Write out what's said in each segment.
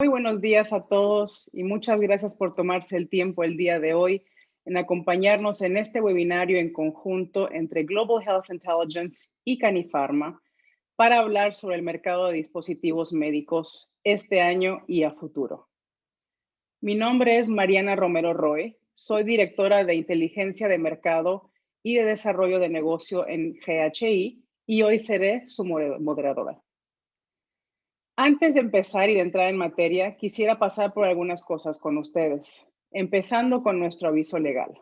Muy buenos días a todos y muchas gracias por tomarse el tiempo el día de hoy en acompañarnos en este webinario en conjunto entre Global Health Intelligence y Canifarma para hablar sobre el mercado de dispositivos médicos este año y a futuro. Mi nombre es Mariana Romero Roy, soy directora de Inteligencia de Mercado y de Desarrollo de Negocio en GHI y hoy seré su moderadora. Antes de empezar y de entrar en materia, quisiera pasar por algunas cosas con ustedes, empezando con nuestro aviso legal.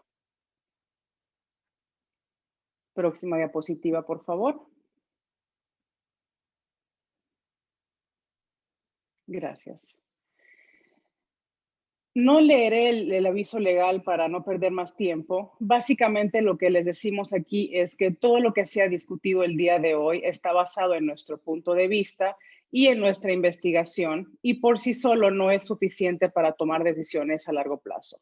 Próxima diapositiva, por favor. Gracias. No leeré el aviso legal para no perder más tiempo. Básicamente lo que les decimos aquí es que todo lo que se ha discutido el día de hoy está basado en nuestro punto de vista y en nuestra investigación y por sí solo no es suficiente para tomar decisiones a largo plazo.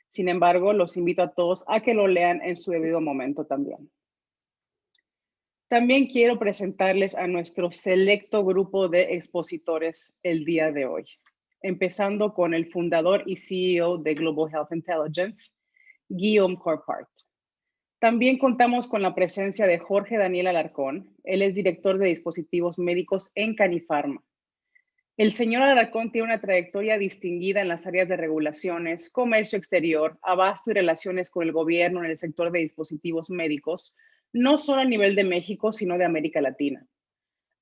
Sin embargo, los invito a todos a que lo lean en su debido momento también. También quiero presentarles a nuestro selecto grupo de expositores el día de hoy, empezando con el fundador y CEO de Global Health Intelligence, Guillaume Corpart. También contamos con la presencia de Jorge Daniel Alarcón. Él es director de dispositivos médicos en Canifarma. El señor Alarcón tiene una trayectoria distinguida en las áreas de regulaciones, comercio exterior, abasto y relaciones con el gobierno en el sector de dispositivos médicos, no solo a nivel de México, sino de América Latina.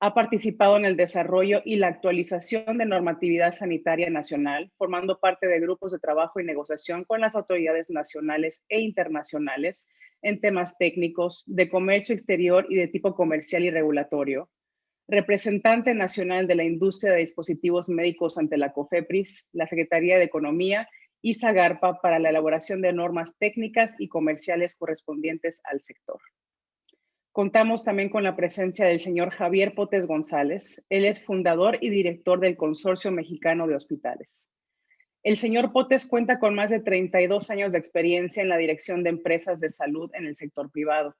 Ha participado en el desarrollo y la actualización de normatividad sanitaria nacional, formando parte de grupos de trabajo y negociación con las autoridades nacionales e internacionales en temas técnicos, de comercio exterior y de tipo comercial y regulatorio, representante nacional de la industria de dispositivos médicos ante la COFEPRIS, la Secretaría de Economía y SAGARPA para la elaboración de normas técnicas y comerciales correspondientes al sector. Contamos también con la presencia del señor Javier Potes González. Él es fundador y director del Consorcio Mexicano de Hospitales. El señor Potes cuenta con más de 32 años de experiencia en la dirección de empresas de salud en el sector privado.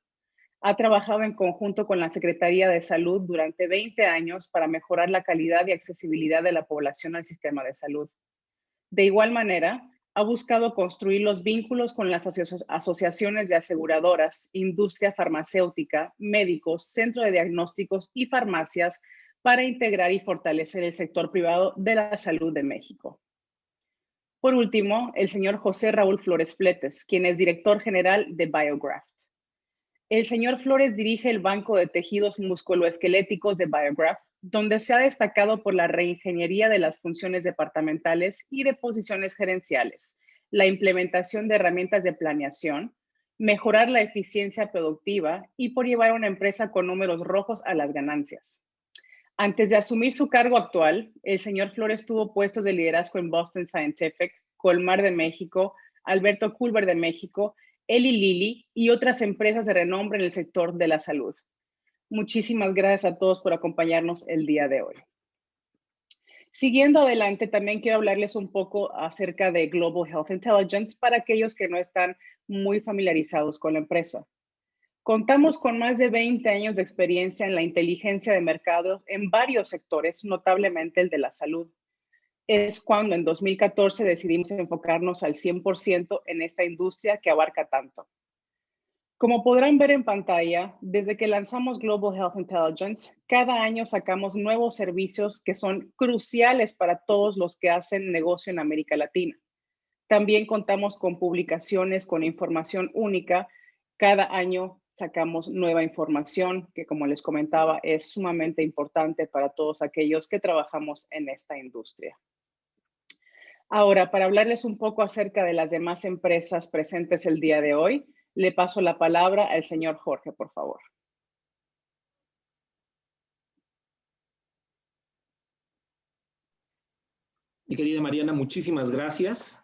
Ha trabajado en conjunto con la Secretaría de Salud durante 20 años para mejorar la calidad y accesibilidad de la población al sistema de salud. De igual manera, ha buscado construir los vínculos con las asociaciones de aseguradoras, industria farmacéutica, médicos, centro de diagnósticos y farmacias para integrar y fortalecer el sector privado de la salud de México. Por último, el señor José Raúl Flores Fletes, quien es director general de BioGraft. El señor Flores dirige el Banco de Tejidos Musculoesqueléticos de BioGraft, donde se ha destacado por la reingeniería de las funciones departamentales y de posiciones gerenciales, la implementación de herramientas de planeación, mejorar la eficiencia productiva y por llevar a una empresa con números rojos a las ganancias. Antes de asumir su cargo actual, el señor Flores tuvo puestos de liderazgo en Boston Scientific, Colmar de México, Alberto Culver de México, Eli Lilly y otras empresas de renombre en el sector de la salud. Muchísimas gracias a todos por acompañarnos el día de hoy. Siguiendo adelante, también quiero hablarles un poco acerca de Global Health Intelligence para aquellos que no están muy familiarizados con la empresa. Contamos con más de 20 años de experiencia en la inteligencia de mercados en varios sectores, notablemente el de la salud. Es cuando en 2014 decidimos enfocarnos al 100% en esta industria que abarca tanto. Como podrán ver en pantalla, desde que lanzamos Global Health Intelligence, cada año sacamos nuevos servicios que son cruciales para todos los que hacen negocio en América Latina. También contamos con publicaciones con información única. Cada año sacamos nueva información que, como les comentaba, es sumamente importante para todos aquellos que trabajamos en esta industria. Ahora, para hablarles un poco acerca de las demás empresas presentes el día de hoy, le paso la palabra al señor Jorge, por favor. Mi querida Mariana, muchísimas gracias.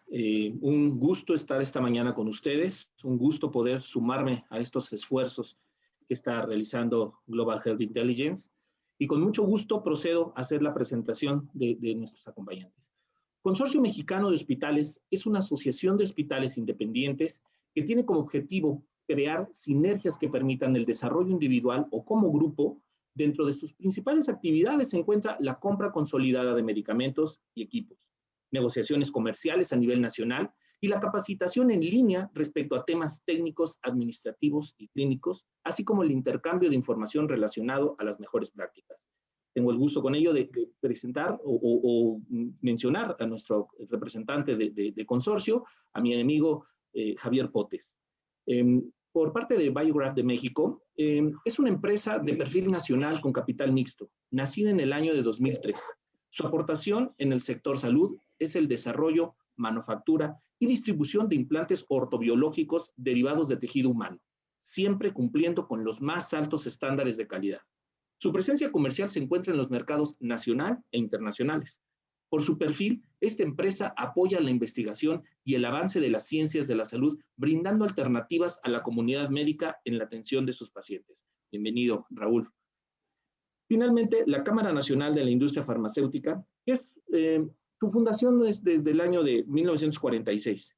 Un gusto estar esta mañana con ustedes, un gusto poder sumarme a estos esfuerzos que está realizando Global Health Intelligence y con mucho gusto procedo a hacer la presentación de nuestros acompañantes. Consorcio Mexicano de Hospitales es una asociación de hospitales independientes que tiene como objetivo crear sinergias que permitan el desarrollo individual o como grupo Dentro de sus principales actividades se encuentra la compra consolidada de medicamentos y equipos, negociaciones comerciales a nivel nacional y la capacitación en línea respecto a temas técnicos, administrativos y clínicos, así como el intercambio de información relacionado a las mejores prácticas. Tengo el gusto con ello de presentar o mencionar a nuestro representante de consorcio, a mi amigo Javier Potes. Por parte de Biograph de México, es una empresa de perfil nacional con capital mixto, nacida en el año de 2003. Su aportación en el sector salud es el desarrollo, manufactura y distribución de implantes ortobiológicos derivados de tejido humano, siempre cumpliendo con los más altos estándares de calidad. Su presencia comercial se encuentra en los mercados nacional e internacionales. Por su perfil, esta empresa apoya la investigación y el avance de las ciencias de la salud, brindando alternativas a la comunidad médica en la atención de sus pacientes. Bienvenido, Raúl. Finalmente, la Cámara Nacional de la Industria Farmacéutica, su fundación es desde el año de 1946.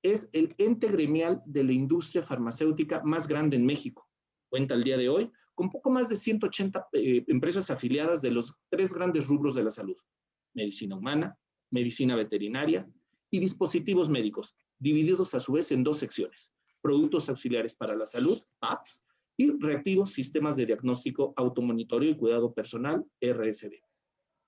Es el ente gremial de la industria farmacéutica más grande en México. Cuenta al día de hoy con poco más de 180 empresas afiliadas de los 3 grandes rubros de la salud: medicina humana, medicina veterinaria y dispositivos médicos, divididos a su vez en 2 secciones: productos auxiliares para la salud, PAPs, y reactivos sistemas de diagnóstico, automonitoreo y cuidado personal, RSD.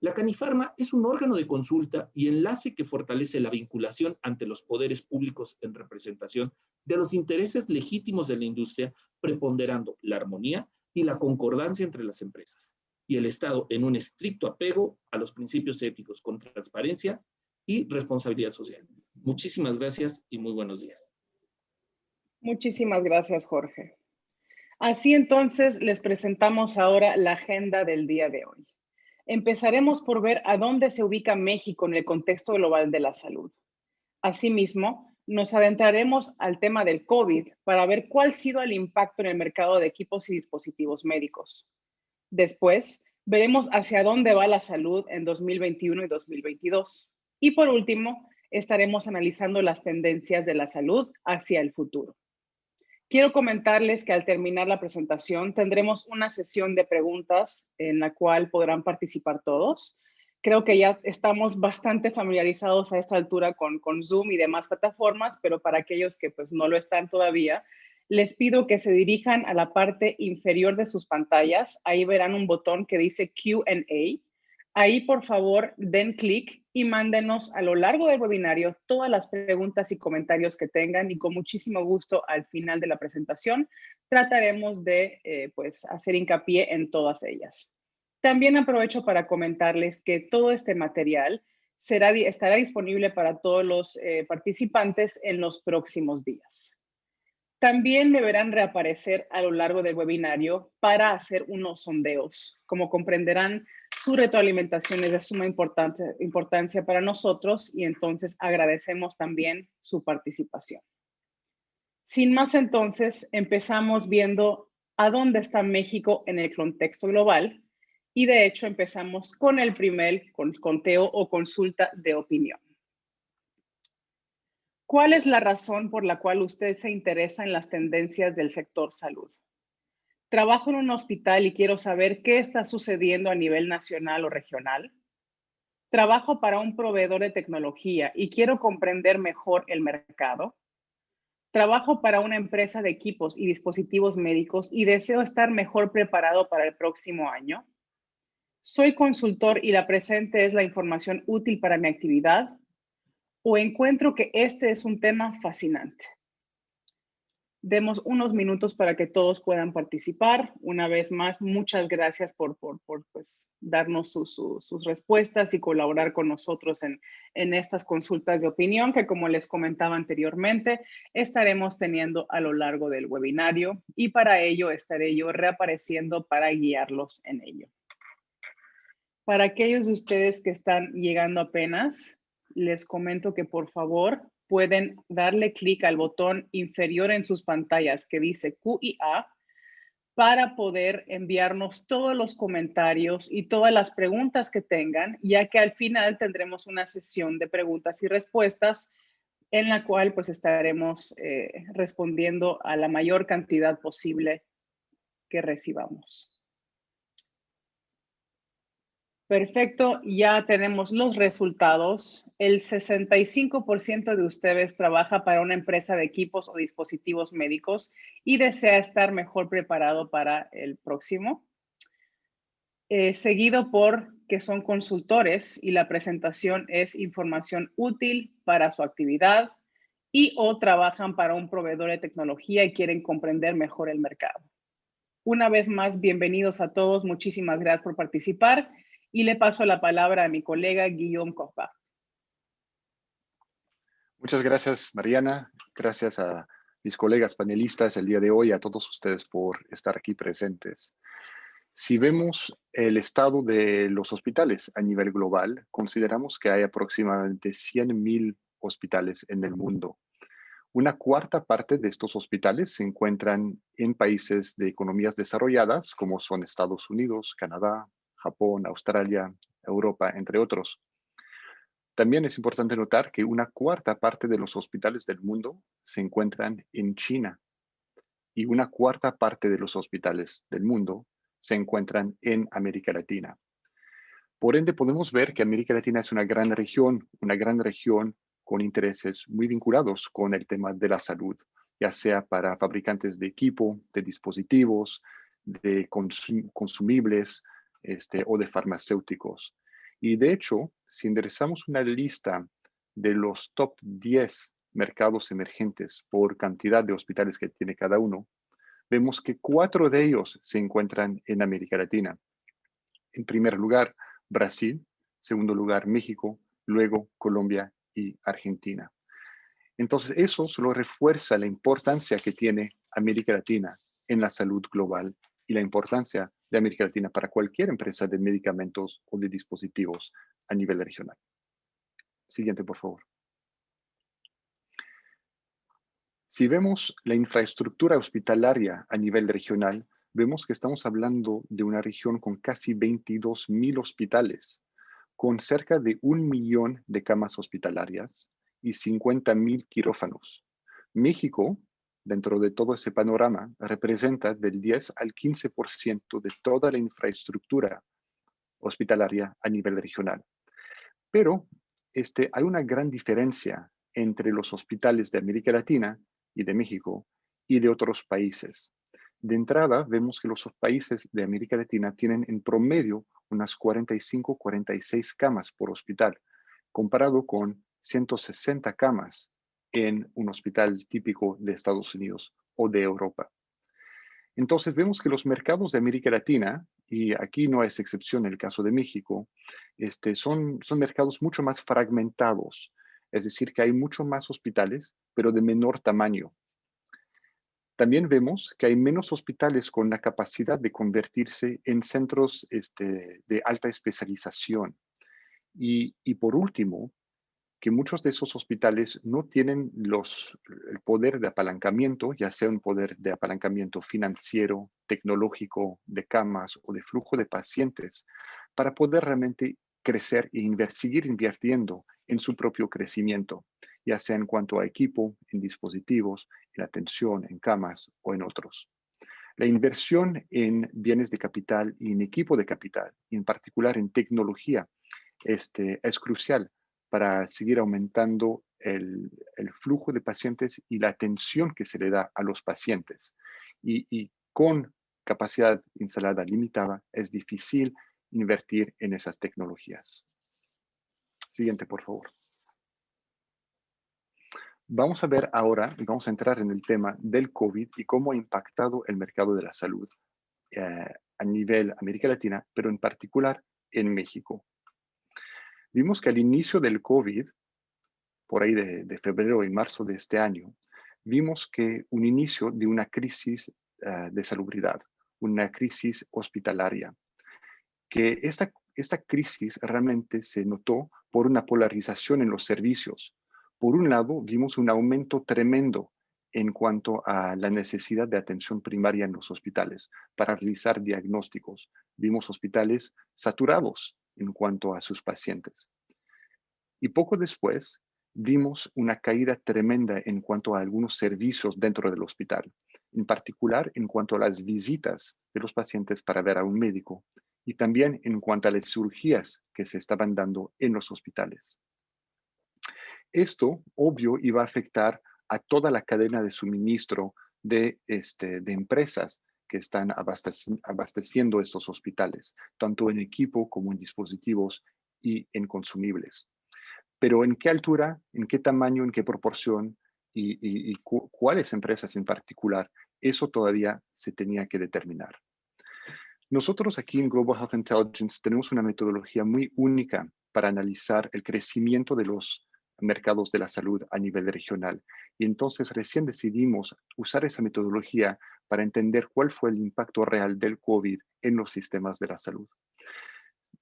La Canifarma es un órgano de consulta y enlace que fortalece la vinculación ante los poderes públicos en representación de los intereses legítimos de la industria, preponderando la armonía y la concordancia entre las empresas, y el Estado en un estricto apego a los principios éticos con transparencia y responsabilidad social. Muchísimas gracias y muy buenos días. Muchísimas gracias, Jorge. Así entonces, les presentamos ahora la agenda del día de hoy. Empezaremos por ver a dónde se ubica México en el contexto global de la salud. Asimismo, nos adentraremos al tema del COVID para ver cuál ha sido el impacto en el mercado de equipos y dispositivos médicos. Después, veremos hacia dónde va la salud en 2021 y 2022. Y por último, estaremos analizando las tendencias de la salud hacia el futuro. Quiero comentarles que al terminar la presentación tendremos una sesión de preguntas en la cual podrán participar todos. Creo que ya estamos bastante familiarizados a esta altura con Zoom y demás plataformas, pero para aquellos que pues no lo están todavía, les pido que se dirijan a la parte inferior de sus pantallas. Ahí verán un botón que dice Q&A. Ahí, por favor, den clic y mándenos a lo largo del webinario todas las preguntas y comentarios que tengan, y con muchísimo gusto al final de la presentación trataremos de hacer hincapié en todas ellas. También aprovecho para comentarles que todo este material estará disponible para todos los participantes en los próximos días. También deberán reaparecer a lo largo del webinario para hacer unos sondeos. Como comprenderán, su retroalimentación es de suma importancia para nosotros y entonces agradecemos también su participación. Sin más, entonces, empezamos viendo a dónde está México en el contexto global y de hecho empezamos con el primer conteo o consulta de opinión. ¿Cuál es la razón por la cual usted se interesa en las tendencias del sector salud? Trabajo en un hospital y quiero saber qué está sucediendo a nivel nacional o regional. Trabajo para un proveedor de tecnología y quiero comprender mejor el mercado. Trabajo para una empresa de equipos y dispositivos médicos y deseo estar mejor preparado para el próximo año. Soy consultor y la presente es la información útil para mi actividad. O encuentro que este es un tema fascinante. Demos unos minutos para que todos puedan participar. Una vez más, muchas gracias por darnos sus respuestas y colaborar con nosotros en estas consultas de opinión que, como les comentaba anteriormente, estaremos teniendo a lo largo del webinario, y para ello estaré yo reapareciendo para guiarlos en ello. Para aquellos de ustedes que están llegando apenas, les comento que por favor pueden darle clic al botón inferior en sus pantallas que dice Q&A para poder enviarnos todos los comentarios y todas las preguntas que tengan, ya que al final tendremos una sesión de preguntas y respuestas en la cual pues estaremos respondiendo a la mayor cantidad posible que recibamos. Perfecto, ya tenemos los resultados. El 65% de ustedes trabaja para una empresa de equipos o dispositivos médicos y desea estar mejor preparado para el próximo. Seguido por que son consultores y la presentación es información útil para su actividad y o trabajan para un proveedor de tecnología y quieren comprender mejor el mercado. Una vez más, bienvenidos a todos. Muchísimas gracias por participar y le paso la palabra a mi colega Guillaume Corpa. Muchas gracias, Mariana. Gracias a mis colegas panelistas el día de hoy, a todos ustedes por estar aquí presentes. Si vemos el estado de los hospitales a nivel global, consideramos que hay aproximadamente 100,000 hospitales en el mundo. Una cuarta parte de estos hospitales se encuentran en países de economías desarrolladas, como son Estados Unidos, Canadá, Japón, Australia, Europa, entre otros. También es importante notar que una cuarta parte de los hospitales del mundo se encuentran en China y una cuarta parte de los hospitales del mundo se encuentran en América Latina. Por ende, podemos ver que América Latina es una gran región con intereses muy vinculados con el tema de la salud, ya sea para fabricantes de equipo, de dispositivos, de consumibles o de farmacéuticos. Y de hecho, si enderezamos una lista de los top 10 mercados emergentes por cantidad de hospitales que tiene cada uno, vemos que 4 de ellos se encuentran en América Latina. En primer lugar, Brasil, segundo lugar, México, luego Colombia y Argentina. Entonces, eso solo refuerza la importancia que tiene América Latina en la salud global y la importancia de América Latina para cualquier empresa de medicamentos o de dispositivos a nivel regional. Siguiente, por favor. Si vemos la infraestructura hospitalaria a nivel regional, vemos que estamos hablando de una región con casi 22,000 hospitales, con cerca de 1 millón de camas hospitalarias y 50,000 quirófanos. México, dentro de todo ese panorama, representa del 10 al 15% de toda la infraestructura hospitalaria a nivel regional. Pero hay una gran diferencia entre los hospitales de América Latina y de México y de otros países. De entrada, vemos que los países de América Latina tienen en promedio unas 45, 46 camas por hospital, comparado con 160 camas en un hospital típico de Estados Unidos o de Europa. Entonces, vemos que los mercados de América Latina, y aquí no es excepción el caso de México, son mercados mucho más fragmentados, es decir, que hay mucho más hospitales, pero de menor tamaño. También vemos que hay menos hospitales con la capacidad de convertirse en centros de alta especialización. Y por último, que muchos de esos hospitales no tienen el poder de apalancamiento, ya sea un poder de apalancamiento financiero, tecnológico, de camas o de flujo de pacientes, para poder realmente crecer e seguir invirtiendo en su propio crecimiento, ya sea en cuanto a equipo, en dispositivos, en atención, en camas o en otros. La inversión en bienes de capital y en equipo de capital, y en particular en tecnología, es crucial para seguir aumentando el flujo de pacientes y la atención que se le da a los pacientes. Y con capacidad instalada limitada, es difícil invertir en esas tecnologías. Siguiente, por favor. Vamos a ver ahora, y vamos a entrar en el tema del COVID y cómo ha impactado el mercado de la salud a nivel América Latina, pero en particular en México. Vimos que al inicio del COVID, por ahí de febrero y marzo de este año, vimos que un inicio de una crisis de salubridad, una crisis hospitalaria, que esta crisis realmente se notó por una polarización en los servicios. Por un lado, vimos un aumento tremendo en cuanto a la necesidad de atención primaria en los hospitales para realizar diagnósticos. Vimos hospitales saturados en cuanto a sus pacientes. Y poco después, vimos una caída tremenda en cuanto a algunos servicios dentro del hospital, en particular en cuanto a las visitas de los pacientes para ver a un médico y también en cuanto a las cirugías que se estaban dando en los hospitales. Esto, obvio, iba a afectar a toda la cadena de suministro de empresas que están abasteciendo estos hospitales, tanto en equipo como en dispositivos y en consumibles. Pero ¿en qué altura, en qué tamaño, en qué proporción y cuáles empresas en particular? Eso todavía se tenía que determinar. Nosotros aquí en Global Health Intelligence tenemos una metodología muy única para analizar el crecimiento de los mercados de la salud a nivel regional. Y entonces recién decidimos usar esa metodología para entender cuál fue el impacto real del COVID en los sistemas de la salud.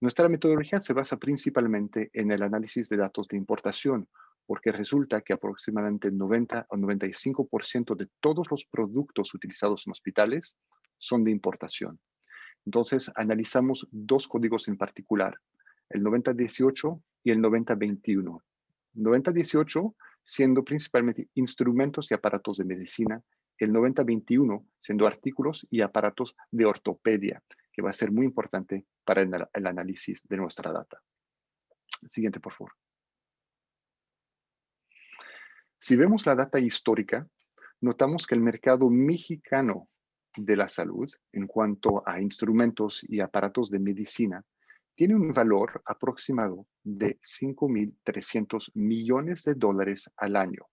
Nuestra metodología se basa principalmente en el análisis de datos de importación, porque resulta que aproximadamente el 90 o 95% de todos los productos utilizados en hospitales son de importación. Entonces, analizamos dos códigos en particular, el 9018 y el 9021. 9018 siendo principalmente instrumentos y aparatos de medicina, el 9021 siendo artículos y aparatos de ortopedia, que va a ser muy importante para el análisis de nuestra data. Siguiente, por favor. Si vemos la data histórica, notamos que el mercado mexicano de la salud, en cuanto a instrumentos y aparatos de medicina, tiene un valor aproximado de 5.300 millones de dólares al año.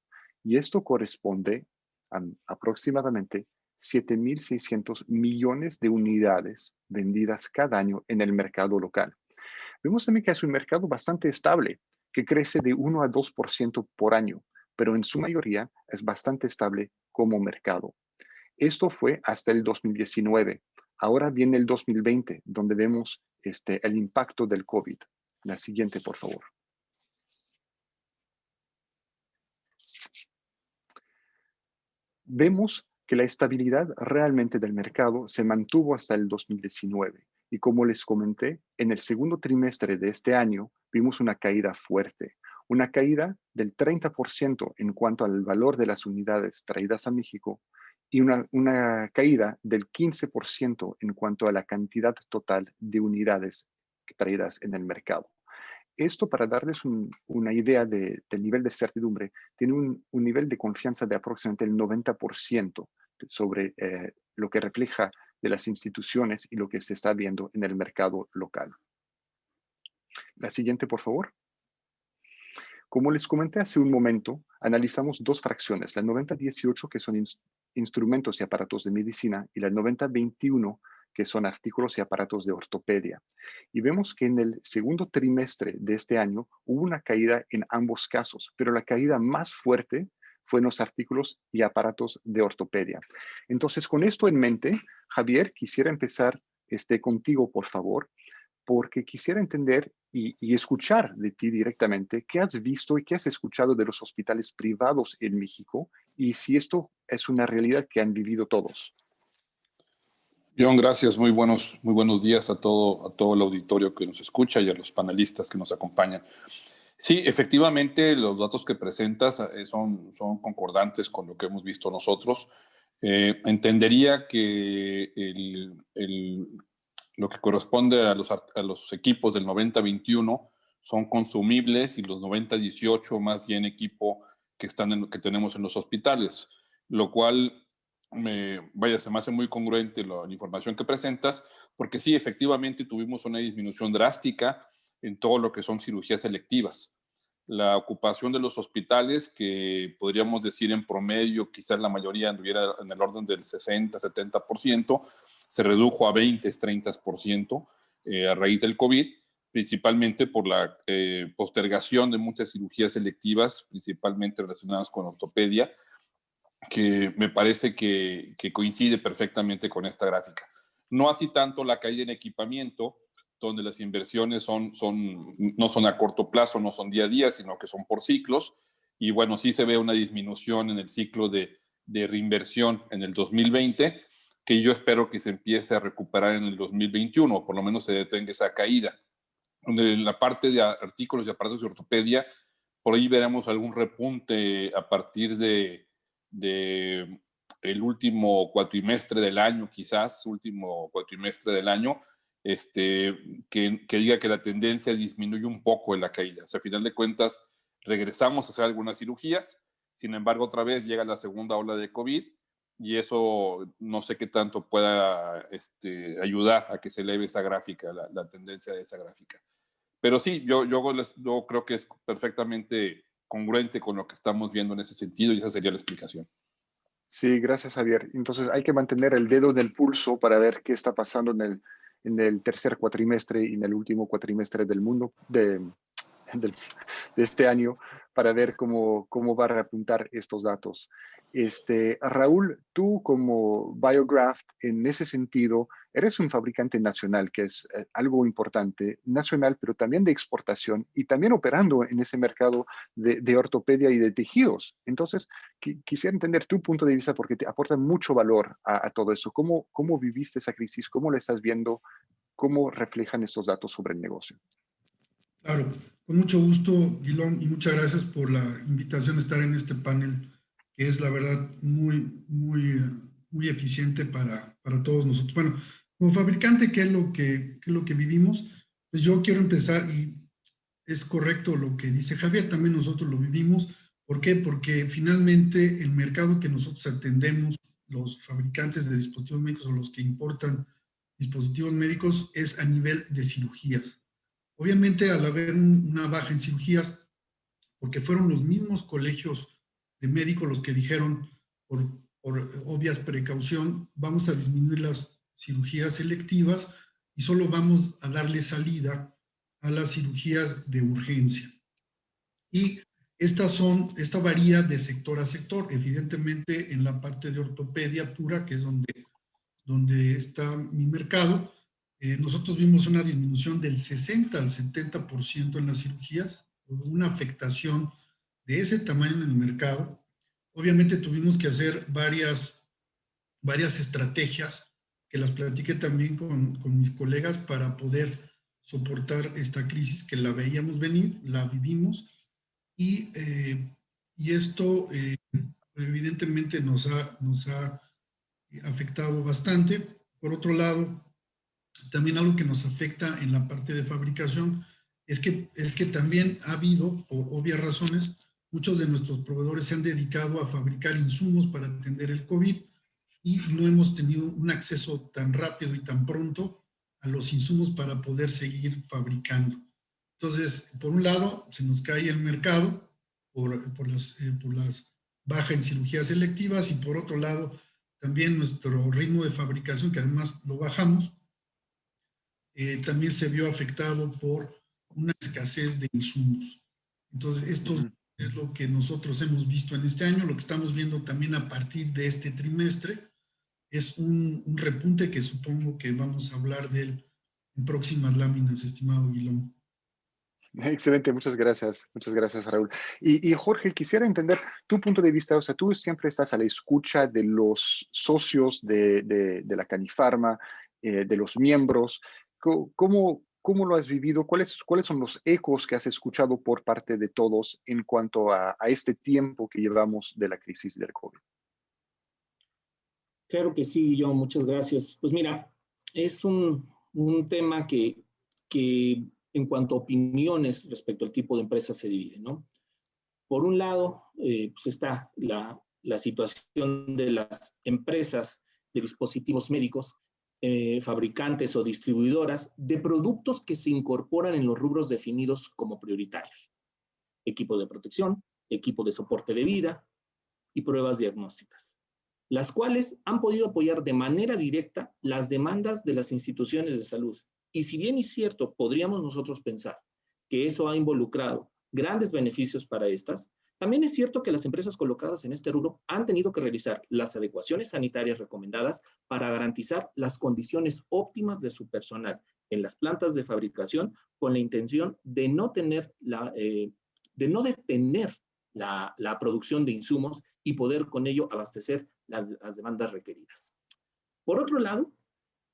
Y esto corresponde a aproximadamente 7.600 millones de unidades vendidas cada año en el mercado local. Vemos también que es un mercado bastante estable, que crece de 1 a 2% por año, pero en su mayoría es bastante estable como mercado. Esto fue hasta el 2019. Ahora viene el 2020, donde vemos el impacto del COVID. La siguiente, por favor. Vemos que la estabilidad realmente del mercado se mantuvo hasta el 2019. Y como les comenté, en el segundo trimestre de este año vimos una caída fuerte, una caída del 30% en cuanto al valor de las unidades traídas a México y una caída del 15% en cuanto a la cantidad total de unidades traídas en el mercado. Esto, para darles una idea del nivel de certidumbre, tiene un nivel de confianza de aproximadamente el 90% sobre lo que refleja de las instituciones y lo que se está viendo en el mercado local. La siguiente, por favor. Como les comenté hace un momento, analizamos dos fracciones, la 9018, que son instrumentos y aparatos de medicina, y la 9021, que son artículos y aparatos de ortopedia. Y vemos que en el segundo trimestre de este año hubo una caída en ambos casos, pero la caída más fuerte fue en los artículos y aparatos de ortopedia. Entonces, con esto en mente, Javier, quisiera empezar contigo, por favor, porque quisiera entender y escuchar de ti directamente qué has visto y qué has escuchado de los hospitales privados en México y si esto es una realidad que han vivido todos. John, gracias. Muy buenos días a todo el auditorio que nos escucha y a los panelistas que nos acompañan. Sí, efectivamente, los datos que presentas son concordantes con lo que hemos visto nosotros. Entendería que lo que corresponde a los equipos del 90-21 son consumibles y los 90-18 más bien equipo que tenemos en los hospitales, lo cual se me hace muy congruente la información que presentas, porque sí, efectivamente tuvimos una disminución drástica en todo lo que son cirugías selectivas. La ocupación de los hospitales, que podríamos decir en promedio, quizás la mayoría anduviera en el orden del 60-70%, se redujo a 20-30% a raíz del COVID, principalmente por la postergación de muchas cirugías selectivas, principalmente relacionadas con ortopedia, que me parece que coincide perfectamente con esta gráfica. No así tanto la caída en equipamiento, donde las inversiones no son a corto plazo, no son día a día, sino que son por ciclos. Y bueno, sí se ve una disminución en el ciclo de reinversión en el 2020, que yo espero que se empiece a recuperar en el 2021, o por lo menos se detenga esa caída. En la parte de artículos y aparatos de ortopedia, por ahí veremos algún repunte a partir de el último cuatrimestre del año, que diga que la tendencia disminuye un poco en la caída. O sea, a final de cuentas, regresamos a hacer algunas cirugías, sin embargo, otra vez llega la segunda ola de COVID y eso no sé qué tanto pueda ayudar a que se eleve esa gráfica, la tendencia de esa gráfica. Pero sí, yo creo que es perfectamente congruente con lo que estamos viendo en ese sentido y esa sería la explicación. Sí, gracias, Javier. Entonces hay que mantener el dedo en el pulso para ver qué está pasando en el tercer cuatrimestre y en el último cuatrimestre del mundo, de este año, para ver cómo va a reapuntar estos datos. Raúl, tú como BioGraft, en ese sentido, eres un fabricante nacional, que es algo importante, nacional, pero también de exportación y también operando en ese mercado de ortopedia y de tejidos. Entonces, quisiera entender tu punto de vista porque te aporta mucho valor a todo eso. ¿Cómo viviste esa crisis? ¿Cómo la estás viendo? ¿Cómo reflejan estos datos sobre el negocio? Claro, con mucho gusto, Guilón, y muchas gracias por la invitación a estar en este panel, que es la verdad muy eficiente para todos nosotros. Bueno, como fabricante, ¿qué es lo que vivimos? Pues yo quiero empezar, y es correcto lo que dice Javier, también nosotros lo vivimos. ¿Por qué? Porque finalmente el mercado que nosotros atendemos, los fabricantes de dispositivos médicos o los que importan dispositivos médicos, es a nivel de cirugías. Obviamente, al haber una baja en cirugías, porque fueron los mismos colegios de médicos los que dijeron, por obvias precaución, vamos a disminuir las cirugías selectivas y solo vamos a darle salida a las cirugías de urgencia. Y esta varía de sector a sector. Evidentemente, en la parte de ortopedia pura, que es donde está mi mercado, nosotros vimos una disminución del 60 al 70% en las cirugías, una afectación de ese tamaño en el mercado. Obviamente tuvimos que hacer varias estrategias, que las platiqué también con mis colegas para poder soportar esta crisis que la veíamos venir, la vivimos, y esto evidentemente nos ha afectado bastante. Por otro lado, también algo que nos afecta en la parte de fabricación es que también ha habido, por obvias razones, muchos de nuestros proveedores se han dedicado a fabricar insumos para atender el COVID y no hemos tenido un acceso tan rápido y tan pronto a los insumos para poder seguir fabricando. Entonces, por un lado, se nos cae el mercado por las bajas en cirugías selectivas y por otro lado, también nuestro ritmo de fabricación, que además lo bajamos, también se vio afectado por una escasez de insumos. Entonces, esto es lo que nosotros hemos visto en este año. Lo que estamos viendo también a partir de este trimestre es un repunte que supongo que vamos a hablar de él en próximas láminas, estimado Guilón. Excelente, muchas gracias, Raúl. Y Jorge, quisiera entender tu punto de vista, o sea, tú siempre estás a la escucha de los socios de la Canifarma, de los miembros. ¿Cómo lo has vivido? ¿Cuáles son los ecos que has escuchado por parte de todos en cuanto a este tiempo que llevamos de la crisis del COVID? Claro que sí, yo, muchas gracias. Pues mira, es un tema que en cuanto a opiniones respecto al tipo de empresa se divide, ¿no? Por un lado, pues está la situación de las empresas de dispositivos médicos, fabricantes o distribuidoras de productos que se incorporan en los rubros definidos como prioritarios. Equipo de protección, equipo de soporte de vida y pruebas diagnósticas, las cuales han podido apoyar de manera directa las demandas de las instituciones de salud. Y si bien es cierto, podríamos nosotros pensar que eso ha involucrado grandes beneficios para estas, también es cierto que las empresas colocadas en este rubro han tenido que realizar las adecuaciones sanitarias recomendadas para garantizar las condiciones óptimas de su personal en las plantas de fabricación con la intención de no detener la producción de insumos y poder con ello abastecer las demandas requeridas. Por otro lado,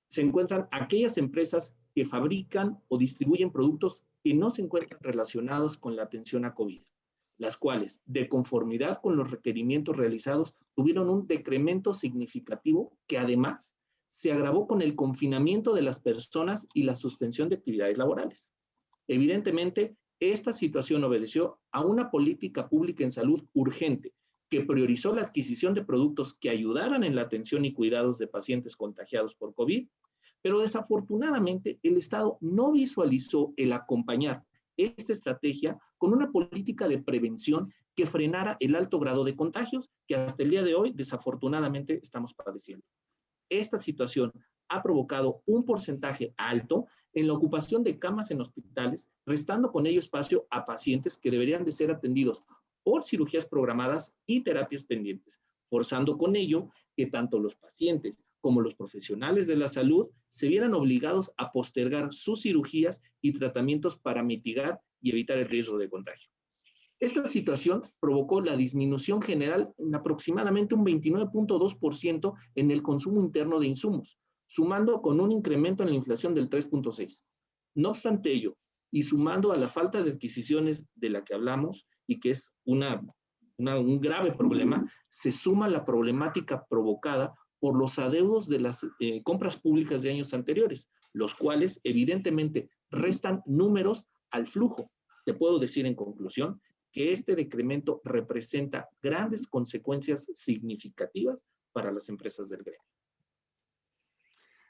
se encuentran aquellas empresas que fabrican o distribuyen productos que no se encuentran relacionados con la atención a COVID, las cuales, de conformidad con los requerimientos realizados, tuvieron un decremento significativo que además se agravó con el confinamiento de las personas y la suspensión de actividades laborales. Evidentemente, esta situación obedeció a una política pública en salud urgente que priorizó la adquisición de productos que ayudaran en la atención y cuidados de pacientes contagiados por COVID, pero desafortunadamente el Estado no visualizó el acompañar esta estrategia con una política de prevención que frenara el alto grado de contagios que hasta el día de hoy desafortunadamente estamos padeciendo. Esta situación ha provocado un porcentaje alto en la ocupación de camas en hospitales, restando con ello espacio a pacientes que deberían de ser atendidos por cirugías programadas y terapias pendientes, forzando con ello que tanto los pacientes como los profesionales de la salud se vieran obligados a postergar sus cirugías y tratamientos para mitigar y evitar el riesgo de contagio. Esta situación provocó la disminución general en aproximadamente un 29.2% en el consumo interno de insumos, sumando con un incremento en la inflación del 3.6%. No obstante ello, y sumando a la falta de adquisiciones de la que hablamos, y que es un grave problema, se suma la problemática provocada por los adeudos de las compras públicas de años anteriores, los cuales evidentemente restan números al flujo. Te puedo decir en conclusión que este decremento representa grandes consecuencias significativas para las empresas del gremio.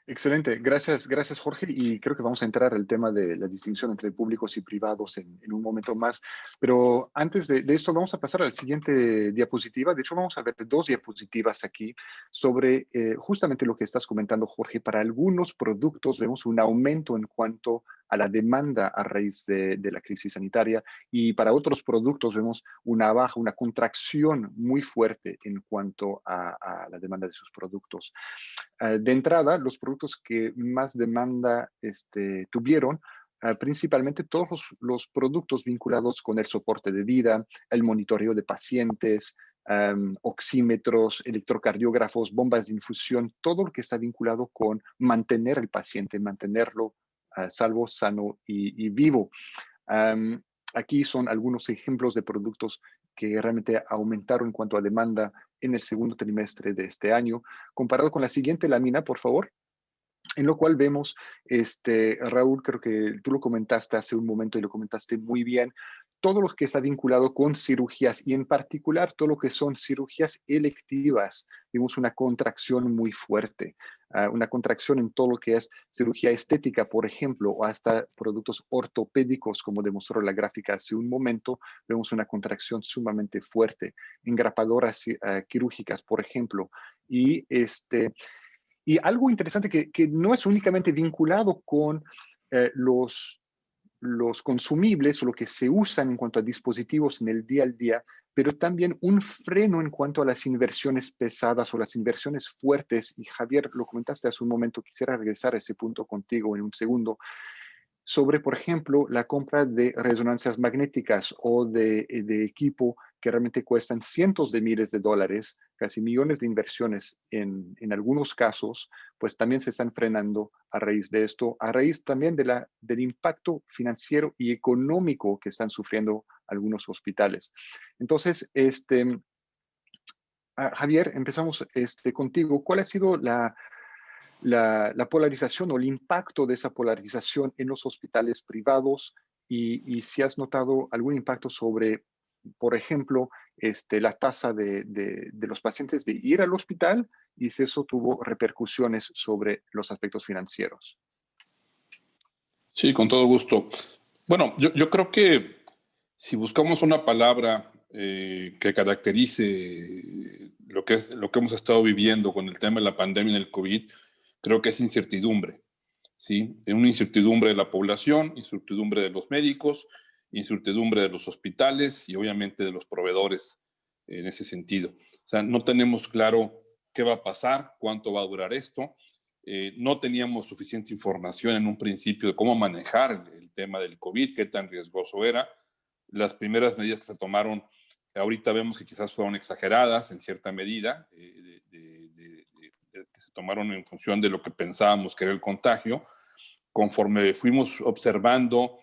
Excelente, gracias Jorge, y creo que vamos a entrar al tema de la distinción entre públicos y privados en un momento más, pero antes de esto vamos a pasar a la siguiente diapositiva. De hecho, vamos a ver dos diapositivas aquí sobre justamente lo que estás comentando, Jorge. Para algunos productos vemos un aumento en cuanto a la demanda a raíz de la crisis sanitaria, y para otros productos vemos una baja, una contracción muy fuerte en cuanto a la demanda de sus productos. De entrada, los productos que más demanda tuvieron, principalmente todos los productos vinculados con el soporte de vida, el monitoreo de pacientes, oxímetros, electrocardiógrafos, bombas de infusión, todo lo que está vinculado con mantener al paciente, mantenerlo salvo, sano y vivo. Aquí son algunos ejemplos de productos que realmente aumentaron en cuanto a demanda en el segundo trimestre de este año. Comparado con la siguiente lámina, por favor, en lo cual vemos, Raúl, creo que tú lo comentaste hace un momento y lo comentaste muy bien, todo lo que está vinculado con cirugías y en particular todo lo que son cirugías electivas. Vimos una contracción muy fuerte, una contracción en todo lo que es cirugía estética, por ejemplo, o hasta productos ortopédicos, como demostró la gráfica hace un momento. Vemos una contracción sumamente fuerte. Engrapadoras quirúrgicas, por ejemplo. Y algo interesante que no es únicamente vinculado con los consumibles o lo que se usan en cuanto a dispositivos en el día al día, pero también un freno en cuanto a las inversiones pesadas o las inversiones fuertes. Y Javier, lo comentaste hace un momento, quisiera regresar a ese punto contigo en un segundo, sobre, por ejemplo, la compra de resonancias magnéticas o de equipo que realmente cuestan cientos de miles de dólares, casi millones de inversiones en algunos casos, pues también se están frenando a raíz de esto, a raíz también del impacto financiero y económico que están sufriendo algunos hospitales. Entonces, Javier, empezamos contigo. ¿Cuál ha sido la polarización o el impacto de esa polarización en los hospitales privados y si has notado algún impacto sobre, por ejemplo, la tasa de los pacientes de ir al hospital y si eso tuvo repercusiones sobre los aspectos financieros? Sí, con todo gusto. Bueno, yo creo que si buscamos una palabra que caracterice lo que hemos estado viviendo con el tema de la pandemia y el COVID, creo que es incertidumbre, ¿sí? Una incertidumbre de la población, incertidumbre de los médicos, incertidumbre de los hospitales y obviamente de los proveedores en ese sentido. O sea, no tenemos claro qué va a pasar, cuánto va a durar esto. No teníamos suficiente información en un principio de cómo manejar el tema del COVID, qué tan riesgoso era. Las primeras medidas que se tomaron, ahorita vemos que quizás fueron exageradas en cierta medida, que se tomaron en función de lo que pensábamos que era el contagio. Conforme fuimos observando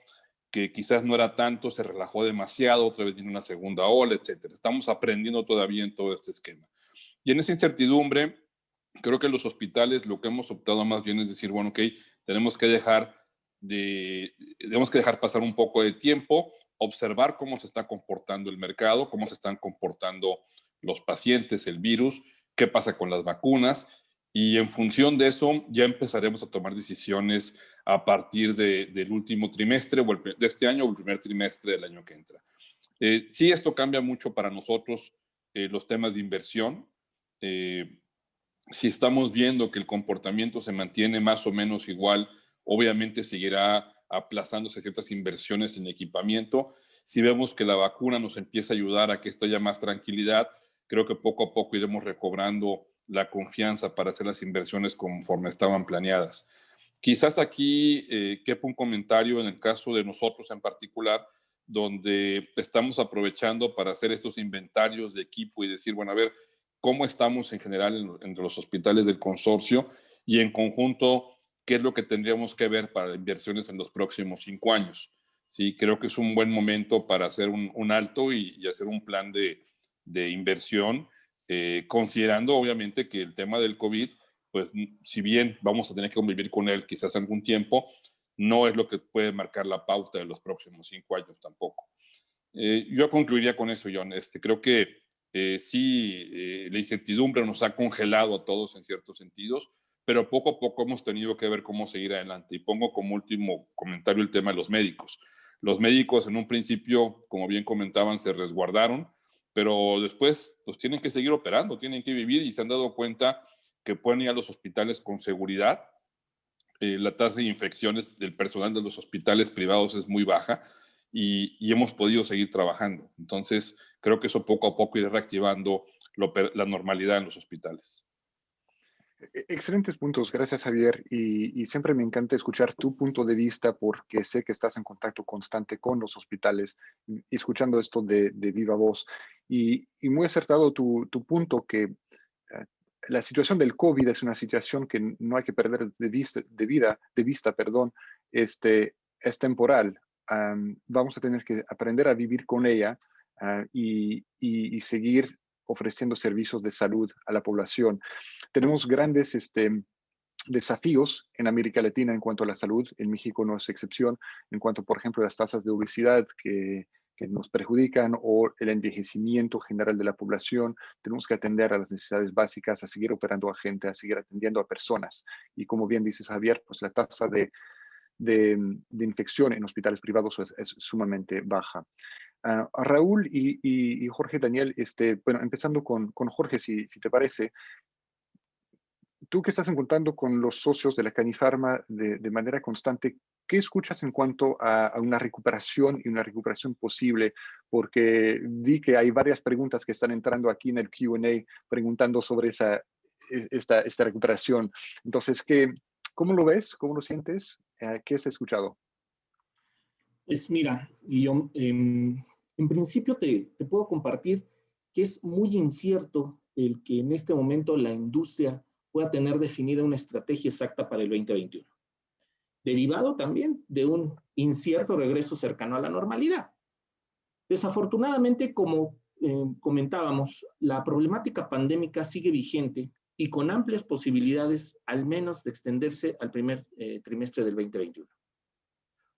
que quizás no era tanto, se relajó demasiado, otra vez vino una segunda ola, etcétera. Estamos aprendiendo todavía en todo este esquema. Y en esa incertidumbre, Creo que los hospitales lo que hemos optado más bien es decir, bueno, ok, tenemos que dejar pasar un poco de tiempo, observar cómo se está comportando el mercado, cómo se están comportando los pacientes, el virus, qué pasa con las vacunas, y en función de eso ya empezaremos a tomar decisiones a partir del último trimestre de este año o el primer trimestre del año que entra. Sí, esto cambia mucho para nosotros los temas de inversión. Si estamos viendo que el comportamiento se mantiene más o menos igual, obviamente seguirá aplazándose ciertas inversiones en equipamiento. Si vemos que la vacuna nos empieza a ayudar a que esto haya más tranquilidad, creo que poco a poco iremos recobrando la confianza para hacer las inversiones conforme estaban planeadas. Quizás aquí quepa un comentario en el caso de nosotros en particular, donde estamos aprovechando para hacer estos inventarios de equipo y decir, bueno, a ver, cómo estamos en general entre los hospitales del consorcio y en conjunto, qué es lo que tendríamos que ver para inversiones en los próximos 5 años. Sí, creo que es un buen momento para hacer un alto y hacer un plan de inversión, considerando obviamente que el tema del COVID, pues si bien vamos a tener que convivir con él quizás algún tiempo, no es lo que puede marcar la pauta de los próximos 5 años tampoco. Yo concluiría con eso, John. Creo que sí, la incertidumbre nos ha congelado a todos en ciertos sentidos, pero poco a poco hemos tenido que ver cómo seguir adelante. Y pongo como último comentario el tema de los médicos. Los médicos en un principio, como bien comentaban, se resguardaron, pero después pues tienen que seguir operando, tienen que vivir y se han dado cuenta que pueden ir a los hospitales con seguridad. La tasa de infecciones del personal de los hospitales privados es muy baja y hemos podido seguir trabajando. Entonces, creo que eso poco a poco irá reactivando la normalidad en los hospitales. Excelentes puntos, gracias Javier. Y siempre me encanta escuchar tu punto de vista porque sé que estás en contacto constante con los hospitales, escuchando esto de viva voz. Y muy acertado tu punto que la situación del COVID es una situación que no hay que perder de vista, es temporal. Vamos a tener que aprender a vivir con ella y seguir ofreciendo servicios de salud a la población. Tenemos grandes desafíos en América Latina en cuanto a la salud. En México no es excepción. En cuanto, por ejemplo, a las tasas de obesidad que nos perjudican o el envejecimiento general de la población, tenemos que atender a las necesidades básicas, a seguir operando a gente, a seguir atendiendo a personas. Y como bien dices, Javier, pues la tasa de infección en hospitales privados es sumamente baja. Raúl y Jorge Daniel, bueno, empezando con Jorge, si te parece, tú que estás encontrando con los socios de la Canifarma de manera constante, ¿qué escuchas en cuanto a una recuperación y una recuperación posible? Porque vi que hay varias preguntas que están entrando aquí en el Q&A preguntando sobre esta recuperación. Entonces, ¿cómo lo ves? ¿Cómo lo sientes? ¿Qué has escuchado? Pues mira, Guillaume, en principio te puedo compartir que es muy incierto el que en este momento la industria pueda tener definida una estrategia exacta para el 2021. Derivado también de un incierto regreso cercano a la normalidad. Desafortunadamente, como comentábamos, la problemática pandémica sigue vigente y con amplias posibilidades, al menos, de extenderse al primer trimestre del 2021.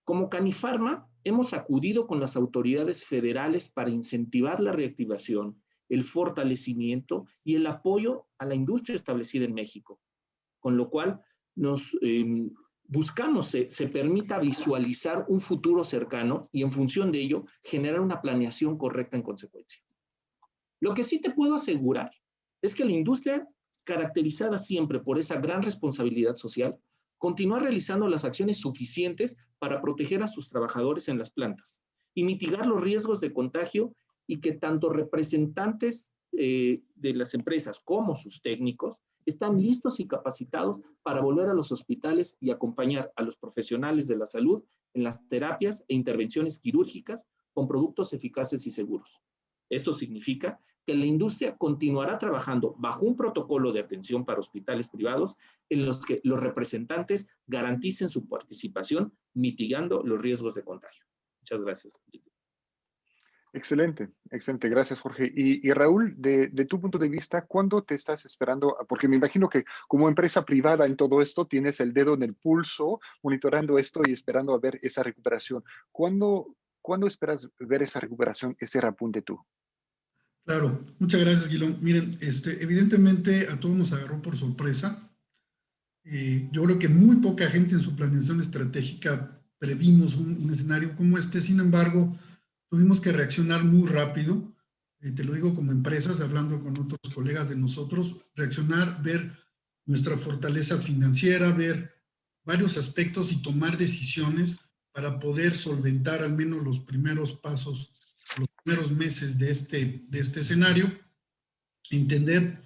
Como Canifarma, hemos acudido con las autoridades federales para incentivar la reactivación, el fortalecimiento y el apoyo a la industria establecida en México, con lo cual nos buscamos se permita visualizar un futuro cercano y en función de ello generar una planeación correcta en consecuencia. Lo que sí te puedo asegurar es que la industria, caracterizada siempre por esa gran responsabilidad social, continúa realizando las acciones suficientes para proteger a sus trabajadores en las plantas y mitigar los riesgos de contagio y que tanto representantes de las empresas como sus técnicos están listos y capacitados para volver a los hospitales y acompañar a los profesionales de la salud en las terapias e intervenciones quirúrgicas con productos eficaces y seguros. Esto significa que la industria continuará trabajando bajo un protocolo de atención para hospitales privados en los que los representantes garanticen su participación mitigando los riesgos de contagio. Muchas gracias. Excelente, excelente. Gracias, Jorge. Y Raúl, de tu punto de vista, ¿cuándo te estás esperando? Porque me imagino que como empresa privada en todo esto, tienes el dedo en el pulso, monitorando esto y esperando a ver esa recuperación. ¿Cuándo esperas ver esa recuperación, ese repunte tú? Claro, muchas gracias, Guilón. Miren, evidentemente a todos nos agarró por sorpresa. Yo creo que muy poca gente en su planeación estratégica previmos un escenario como este. Sin embargo, tuvimos que reaccionar muy rápido. Te lo digo como empresas, hablando con otros colegas de nosotros, reaccionar, ver nuestra fortaleza financiera, ver varios aspectos y tomar decisiones para poder solventar al menos los primeros pasos, los primeros meses de este escenario, entender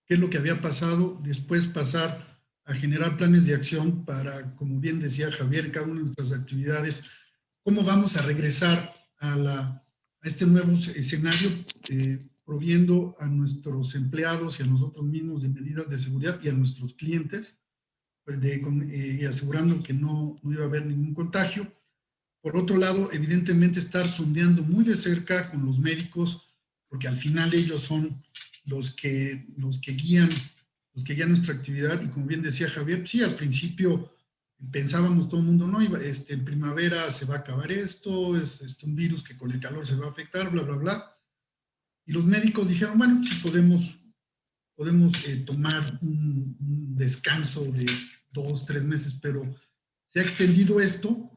qué es lo que había pasado, después pasar a generar planes de acción para, como bien decía Javier, cada una de nuestras actividades, cómo vamos a regresar a este nuevo escenario, proviendo a nuestros empleados y a nosotros mismos de medidas de seguridad y a nuestros clientes, pues y asegurando que no iba a haber ningún contagio. Por otro lado, evidentemente estar sondeando muy de cerca con los médicos, porque al final ellos son los que guían nuestra actividad. Y como bien decía Javier, sí, al principio pensábamos todo el mundo, no, en primavera se va a acabar esto, es un virus que con el calor se va a afectar, bla, bla, bla. Y los médicos dijeron, bueno, sí podemos tomar un descanso de 2, 3 meses, pero se ha extendido esto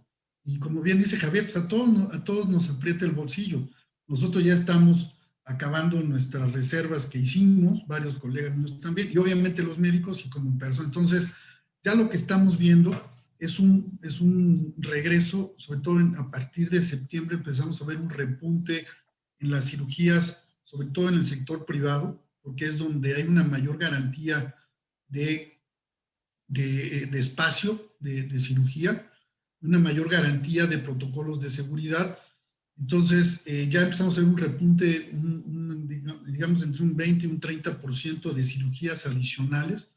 y como bien dice Javier, pues a todos nos aprieta el bolsillo. Nosotros ya estamos acabando nuestras reservas que hicimos, varios colegas míos también, y obviamente los médicos y como personas. Entonces, ya lo que estamos viendo es un regreso, sobre todo a partir de septiembre empezamos a ver un repunte en las cirugías, sobre todo en el sector privado, porque es donde hay una mayor garantía de espacio de cirugía, una mayor garantía de protocolos de seguridad. Entonces, ya empezamos a ver un repunte, digamos, entre un 20 y un 30% de cirugías adicionales,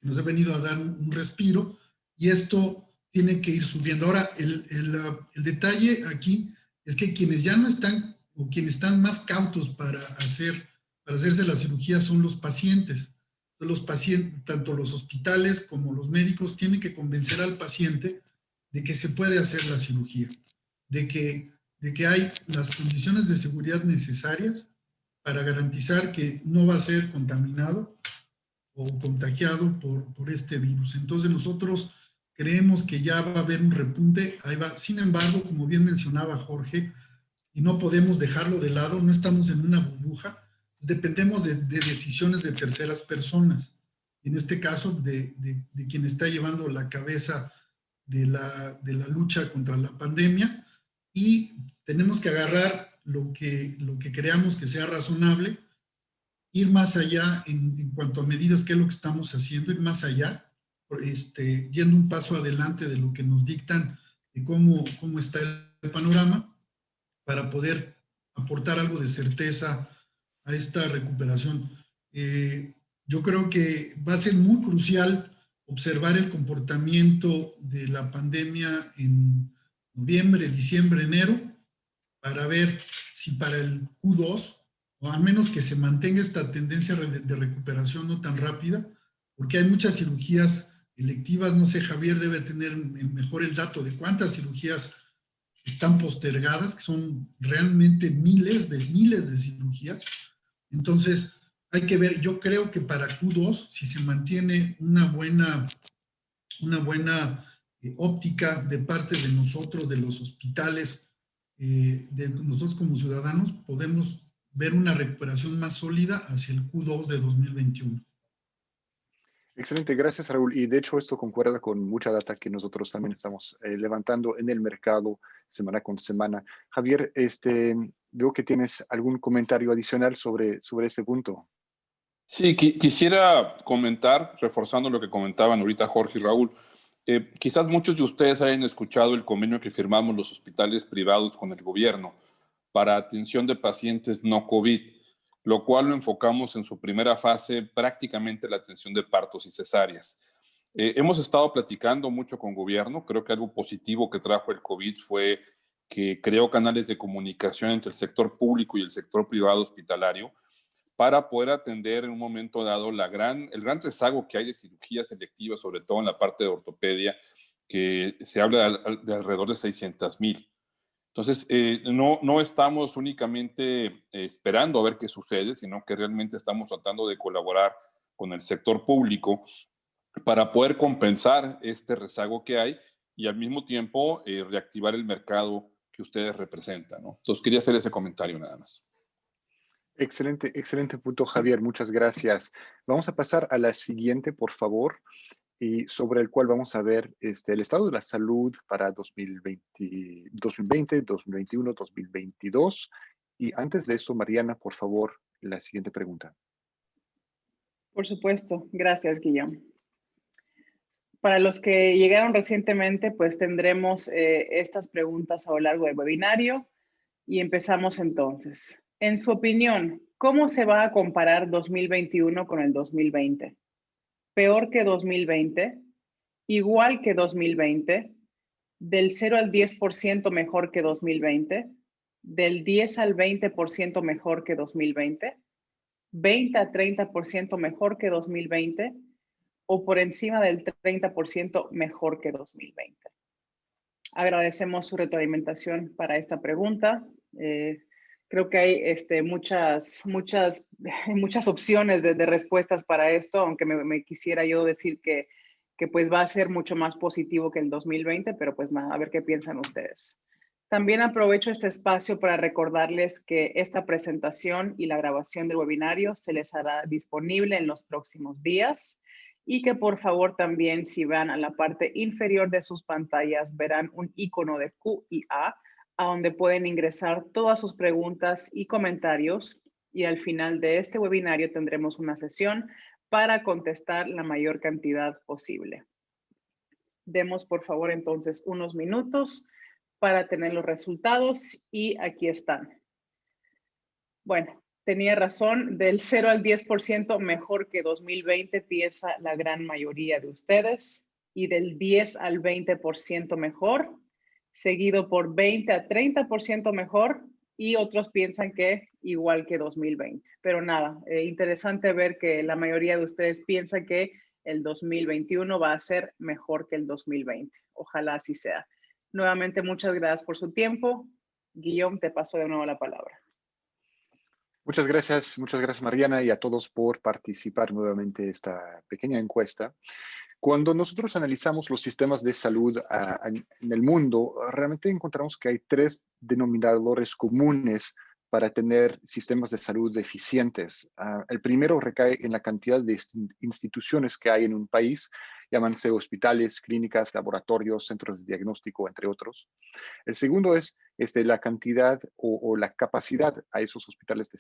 que nos ha venido a dar un respiro, y esto tiene que ir subiendo. Ahora, el detalle aquí es que quienes ya no están, o quienes están más cautos para hacerse la cirugía son los pacientes. Los pacientes, tanto los hospitales como los médicos, tienen que convencer al paciente de que se puede hacer la cirugía, de que hay las condiciones de seguridad necesarias para garantizar que no va a ser contaminado o contagiado por este virus. Entonces nosotros creemos que ya va a haber un repunte, ahí va. Sin embargo, como bien mencionaba Jorge, y no podemos dejarlo de lado, no estamos en una burbuja, dependemos de decisiones de terceras personas. En este caso, de quien está llevando la cabeza de la lucha contra la pandemia, y tenemos que agarrar lo que creamos que sea razonable, ir más allá en cuanto a medidas, qué es lo que estamos haciendo, ir más allá, yendo un paso adelante de lo que nos dictan, de cómo está el panorama, para poder aportar algo de certeza a esta recuperación. Yo creo que va a ser muy crucial observar el comportamiento de la pandemia en noviembre, diciembre, enero, para ver si para el Q2, o al menos que se mantenga esta tendencia de recuperación no tan rápida, porque hay muchas cirugías electivas. No sé, Javier debe tener mejor el dato de cuántas cirugías están postergadas, que son realmente miles de cirugías. Entonces, hay que ver. Yo creo que para Q2, si se mantiene una buena óptica de parte de nosotros, de los hospitales, de nosotros como ciudadanos, podemos ver una recuperación más sólida hacia el Q2 de 2021. Excelente, gracias Raúl. Y de hecho esto concuerda con mucha data que nosotros también estamos levantando en el mercado semana con semana. Javier, veo que tienes algún comentario adicional sobre este punto. Sí, quisiera comentar, reforzando lo que comentaban ahorita Jorge y Raúl. Quizás muchos de ustedes hayan escuchado el convenio que firmamos los hospitales privados con el gobierno para atención de pacientes no COVID, lo cual lo enfocamos en su primera fase prácticamente la atención de partos y cesáreas. Hemos estado platicando mucho con gobierno. Creo que algo positivo que trajo el COVID fue que creó canales de comunicación entre el sector público y el sector privado hospitalario para poder atender en un momento dado el gran rezago que hay de cirugías selectivas, sobre todo en la parte de ortopedia, que se habla de alrededor de 600,000. Entonces, no estamos únicamente esperando a ver qué sucede, sino que realmente estamos tratando de colaborar con el sector público para poder compensar este rezago que hay y al mismo tiempo reactivar el mercado que ustedes representan, ¿no? Entonces, quería hacer ese comentario nada más. Excelente, excelente punto, Javier. Muchas gracias. Vamos a pasar a la siguiente, por favor, y sobre el cual vamos a ver el estado de la salud para 2020, 2021, 2022. Y antes de eso, Mariana, por favor, la siguiente pregunta. Por supuesto. Gracias, Guillaume. Para los que llegaron recientemente, pues tendremos estas preguntas a lo largo del webinario y empezamos entonces. En su opinión, ¿cómo se va a comparar 2021 con el 2020? ¿Peor que 2020? ¿Igual que 2020? ¿Del 0 al 10% mejor que 2020? ¿Del 10 al 20% mejor que 2020? ¿20 a 30% mejor que 2020? ¿O por encima del 30% mejor que 2020? Agradecemos su retroalimentación para esta pregunta. Creo que hay muchas opciones de respuestas para esto, aunque me quisiera yo decir que pues va a ser mucho más positivo que el 2020, pero pues nada, a ver qué piensan ustedes. También aprovecho este espacio para recordarles que esta presentación y la grabación del webinario se les hará disponible en los próximos días y que por favor también si van a la parte inferior de sus pantallas verán un icono de Q&A a donde pueden ingresar todas sus preguntas y comentarios y al final de este webinario tendremos una sesión para contestar la mayor cantidad posible. Demos por favor entonces unos minutos para tener los resultados y aquí están. Bueno, tenía razón, del 0 al 10% mejor que 2020 piensa la gran mayoría de ustedes y del 10 al 20% mejor, seguido por 20 a 30% mejor y otros piensan que igual que 2020. Pero nada, interesante ver que la mayoría de ustedes piensa que el 2021 va a ser mejor que el 2020. Ojalá así sea. Nuevamente, muchas gracias por su tiempo. Guillaume, te paso de nuevo la palabra. Muchas gracias, Mariana, y a todos por participar nuevamente en esta pequeña encuesta. Cuando nosotros analizamos los sistemas de salud en el mundo, realmente encontramos que hay tres denominadores comunes para tener sistemas de salud eficientes. El primero recae en la cantidad de instituciones que hay en un país, llámanse hospitales, clínicas, laboratorios, centros de diagnóstico, entre otros. El segundo es la cantidad o la capacidad a esos hospitales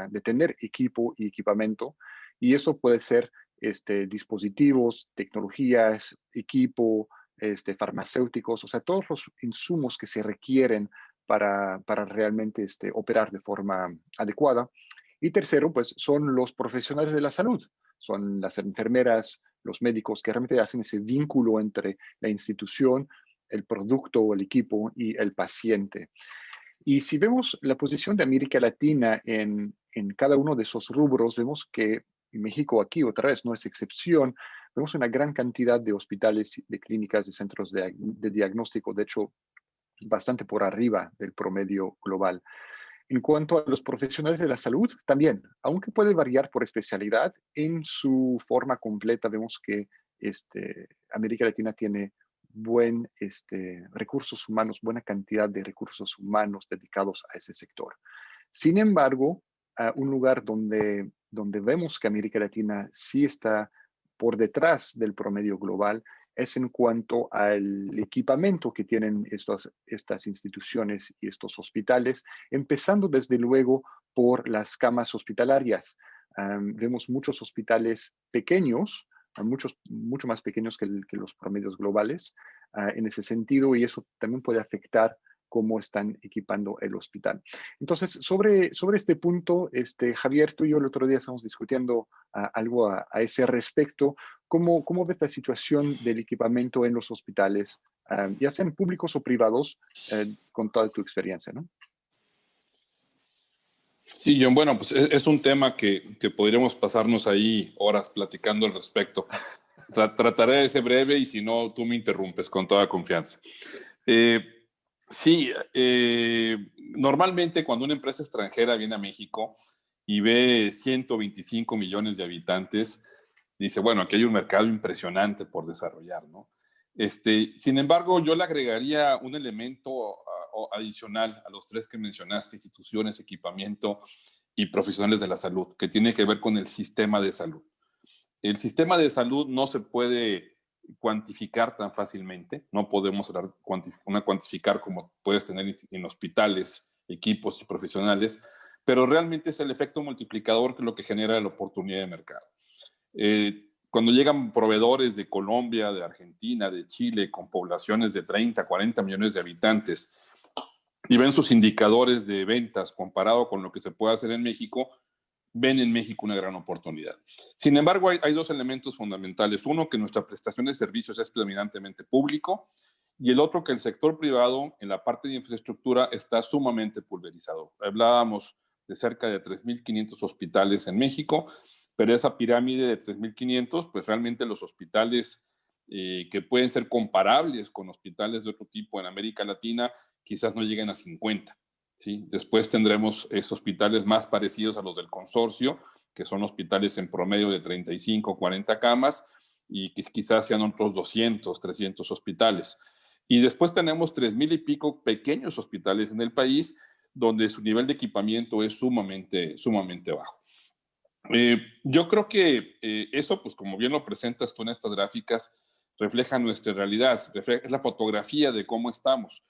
de tener equipo y equipamiento, y eso puede ser dispositivos, tecnologías, equipo, farmacéuticos, o sea, todos los insumos que se requieren para realmente operar de forma adecuada. Y tercero, pues son los profesionales de la salud, son las enfermeras, los médicos que realmente hacen ese vínculo entre la institución, el producto, el equipo y el paciente. Y si vemos la posición de América Latina en cada uno de esos rubros, vemos que México aquí otra vez no es excepción. Vemos una gran cantidad de hospitales, de clínicas, de centros de diagnóstico, de hecho, bastante por arriba del promedio global. En cuanto a los profesionales de la salud, también, aunque puede variar por especialidad, en su forma completa vemos que América Latina tiene recursos humanos, buena cantidad de recursos humanos dedicados a ese sector. Sin embargo, un lugar donde vemos que América Latina sí está por detrás del promedio global es en cuanto al equipamiento que tienen estas instituciones y estos hospitales, empezando desde luego por las camas hospitalarias. Vemos muchos hospitales pequeños, mucho más pequeños que los promedios globales en ese sentido, y eso también puede afectar cómo están equipando el hospital. Entonces, sobre este punto, Javier, tú y yo el otro día estamos discutiendo algo a ese respecto. ¿Cómo ves la situación del equipamiento en los hospitales ya sean públicos o privados, con toda tu experiencia, ¿no? Sí, John, bueno, pues es un tema que podríamos pasarnos ahí horas platicando al respecto. Trataré de ser breve y si no, tú me interrumpes con toda confianza. Sí, normalmente cuando una empresa extranjera viene a México y ve 125 millones de habitantes, dice, bueno, aquí hay un mercado impresionante por desarrollar, ¿no? Sin embargo, yo le agregaría un elemento adicional a los tres que mencionaste: instituciones, equipamiento y profesionales de la salud, que tiene que ver con el sistema de salud. El sistema de salud no se puede cuantificar tan fácilmente, no podemos cuantificar como puedes tener en hospitales, equipos y profesionales, pero realmente es el efecto multiplicador que es lo que genera la oportunidad de mercado. Cuando llegan proveedores de Colombia, de Argentina, de Chile, con poblaciones de 30, 40 millones de habitantes, y ven sus indicadores de ventas comparado con lo que se puede hacer en México, ven en México una gran oportunidad. Sin embargo, hay dos elementos fundamentales. Uno, que nuestra prestación de servicios es predominantemente público, y el otro, que el sector privado en la parte de infraestructura está sumamente pulverizado. Hablábamos de cerca de 3.500 hospitales en México, pero esa pirámide de 3.500, pues realmente los hospitales que pueden ser comparables con hospitales de otro tipo en América Latina, quizás no lleguen a 50. ¿Sí? Después tendremos hospitales más parecidos a los del consorcio, que son hospitales en promedio de 35 o 40 camas, y que quizás sean otros 200, 300 hospitales. Y después tenemos 3.000 y pico pequeños hospitales en el país, donde su nivel de equipamiento es sumamente bajo. Yo creo que eso, pues como bien lo presentas tú en estas gráficas, refleja nuestra realidad, es la fotografía de cómo estamos.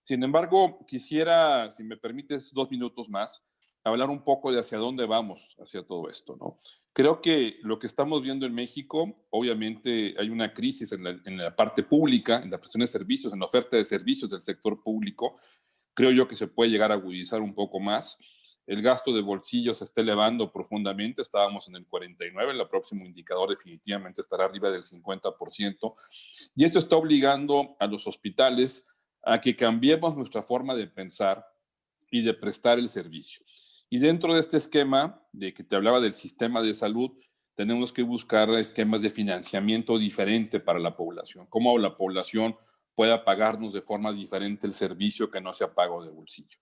Sin embargo, quisiera, si me permites 2 minutos más, hablar un poco de hacia dónde vamos hacia todo esto, ¿no? Creo que lo que estamos viendo en México, obviamente hay una crisis en la parte pública, en la prestación de servicios, en la oferta de servicios del sector público. Creo yo que se puede llegar a agudizar un poco más. El gasto de bolsillo se está elevando profundamente, estábamos en el 49%, el próximo indicador definitivamente estará arriba del 50%, y esto está obligando a los hospitales a que cambiemos nuestra forma de pensar y de prestar el servicio. Y dentro de este esquema de que te hablaba del sistema de salud, tenemos que buscar esquemas de financiamiento diferente para la población, cómo la población pueda pagarnos de forma diferente el servicio que no sea pago de bolsillo.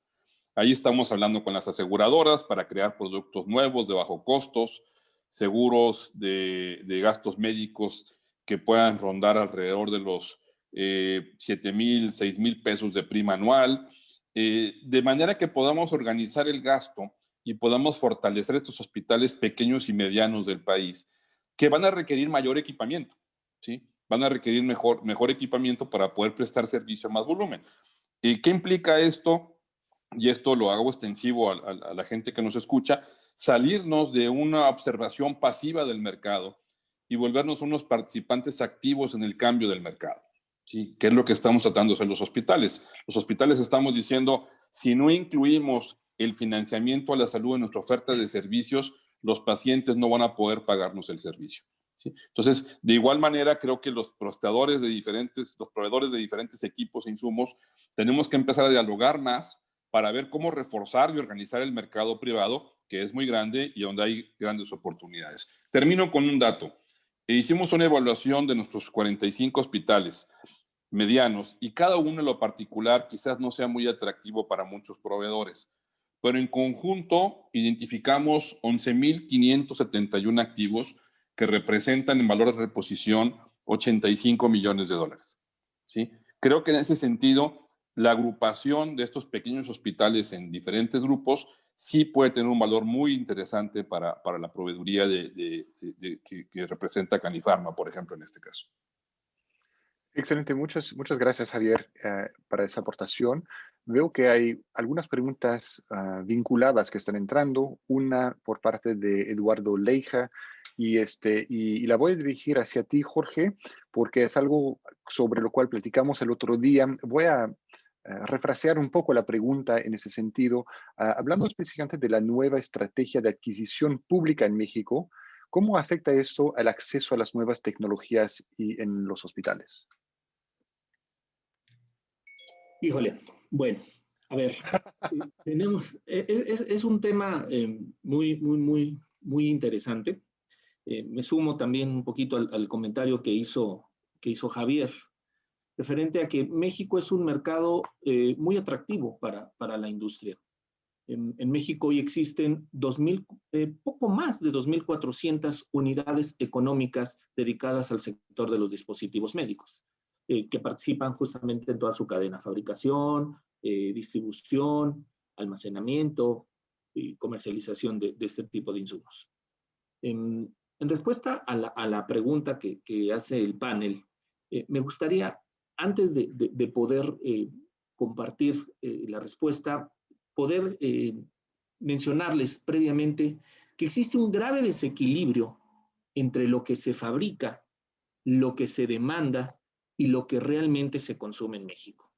Ahí estamos hablando con las aseguradoras para crear productos nuevos de bajo costos, seguros de gastos médicos que puedan rondar alrededor de los 7,000, 6,000 pesos de prima anual, de manera que podamos organizar el gasto y podamos fortalecer estos hospitales pequeños y medianos del país, que van a requerir mayor equipamiento, ¿sí? Van a requerir mejor equipamiento para poder prestar servicio a más volumen. ¿Qué implica esto? Y esto lo hago extensivo a la gente que nos escucha: salirnos de una observación pasiva del mercado y volvernos unos participantes activos en el cambio del mercado. ¿Sí? ¿Qué es lo que estamos tratando de hacer los hospitales? Los hospitales estamos diciendo, si no incluimos el financiamiento a la salud en nuestra oferta de servicios, los pacientes no van a poder pagarnos el servicio. ¿Sí? Entonces, de igual manera, creo que los proveedores de diferentes equipos e insumos tenemos que empezar a dialogar más para ver cómo reforzar y organizar el mercado privado, que es muy grande y donde hay grandes oportunidades. Termino con un dato. Hicimos una evaluación de nuestros 45 hospitales medianos y cada uno en lo particular quizás no sea muy atractivo para muchos proveedores, pero en conjunto identificamos 11,571 activos que representan en valor de reposición 85 millones de dólares. ¿Sí? Creo que en ese sentido, la agrupación de estos pequeños hospitales en diferentes grupos sí puede tener un valor muy interesante para la proveeduría que representa Canifarma, por ejemplo, en este caso. Excelente, muchas gracias, Javier, para esa aportación. Veo que hay algunas preguntas vinculadas que están entrando, una por parte de Eduardo Leija, y la voy a dirigir hacia ti, Jorge, porque es algo sobre lo cual platicamos el otro día. Voy a refrasear un poco la pregunta en ese sentido, hablando específicamente de la nueva estrategia de adquisición pública en México. ¿Cómo afecta eso al acceso a las nuevas tecnologías y en los hospitales? Híjole, bueno, a ver, tenemos, es un tema muy interesante. Me sumo también un poquito al comentario que hizo Javier, referente a que México es un mercado muy atractivo para la industria. En México hoy existen poco más de 2.400 unidades económicas dedicadas al sector de los dispositivos médicos, que participan justamente en toda su cadena: fabricación, distribución, almacenamiento y comercialización de este tipo de insumos. En respuesta a la pregunta que hace el panel, me gustaría, antes de poder compartir la respuesta, poder mencionarles previamente que existe un grave desequilibrio entre lo que se fabrica, lo que se demanda y lo que realmente se consume en México.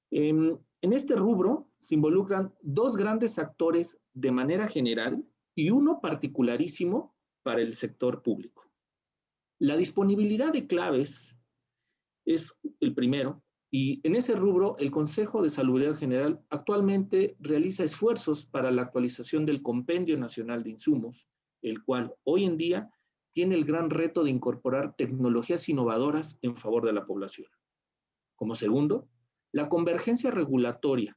En este rubro se involucran dos grandes actores de manera general y uno particularísimo para el sector público. La disponibilidad de claves es el primero, y en ese rubro el Consejo de Salubridad General actualmente realiza esfuerzos para la actualización del Compendio Nacional de Insumos, el cual hoy en día tiene el gran reto de incorporar tecnologías innovadoras en favor de la población. Como segundo, la convergencia regulatoria.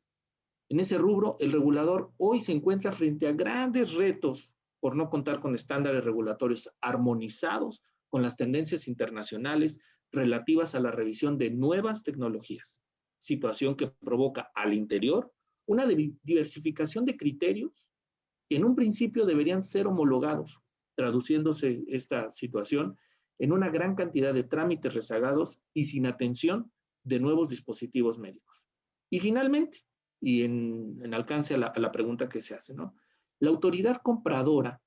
En ese rubro, el regulador hoy se encuentra frente a grandes retos por no contar con estándares regulatorios armonizados con las tendencias internacionales relativas a la revisión de nuevas tecnologías, situación que provoca al interior una diversificación de criterios que en un principio deberían ser homologados, traduciéndose esta situación en una gran cantidad de trámites rezagados y sin atención de nuevos dispositivos médicos. Y finalmente, y en alcance a la pregunta que se hace, ¿no?, la autoridad compradora,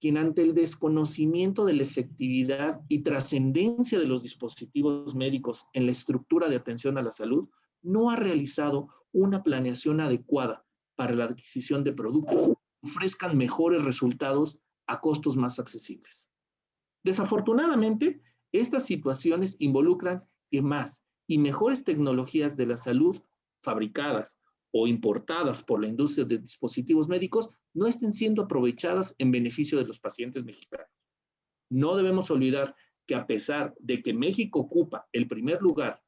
quien ante el desconocimiento de la efectividad y trascendencia de los dispositivos médicos en la estructura de atención a la salud, no ha realizado una planeación adecuada para la adquisición de productos que ofrezcan mejores resultados a costos más accesibles. Desafortunadamente, estas situaciones involucran que más y mejores tecnologías de la salud fabricadas o importadas por la industria de dispositivos médicos no estén siendo aprovechadas en beneficio de los pacientes mexicanos. No debemos olvidar que a pesar de que México ocupa el primer lugar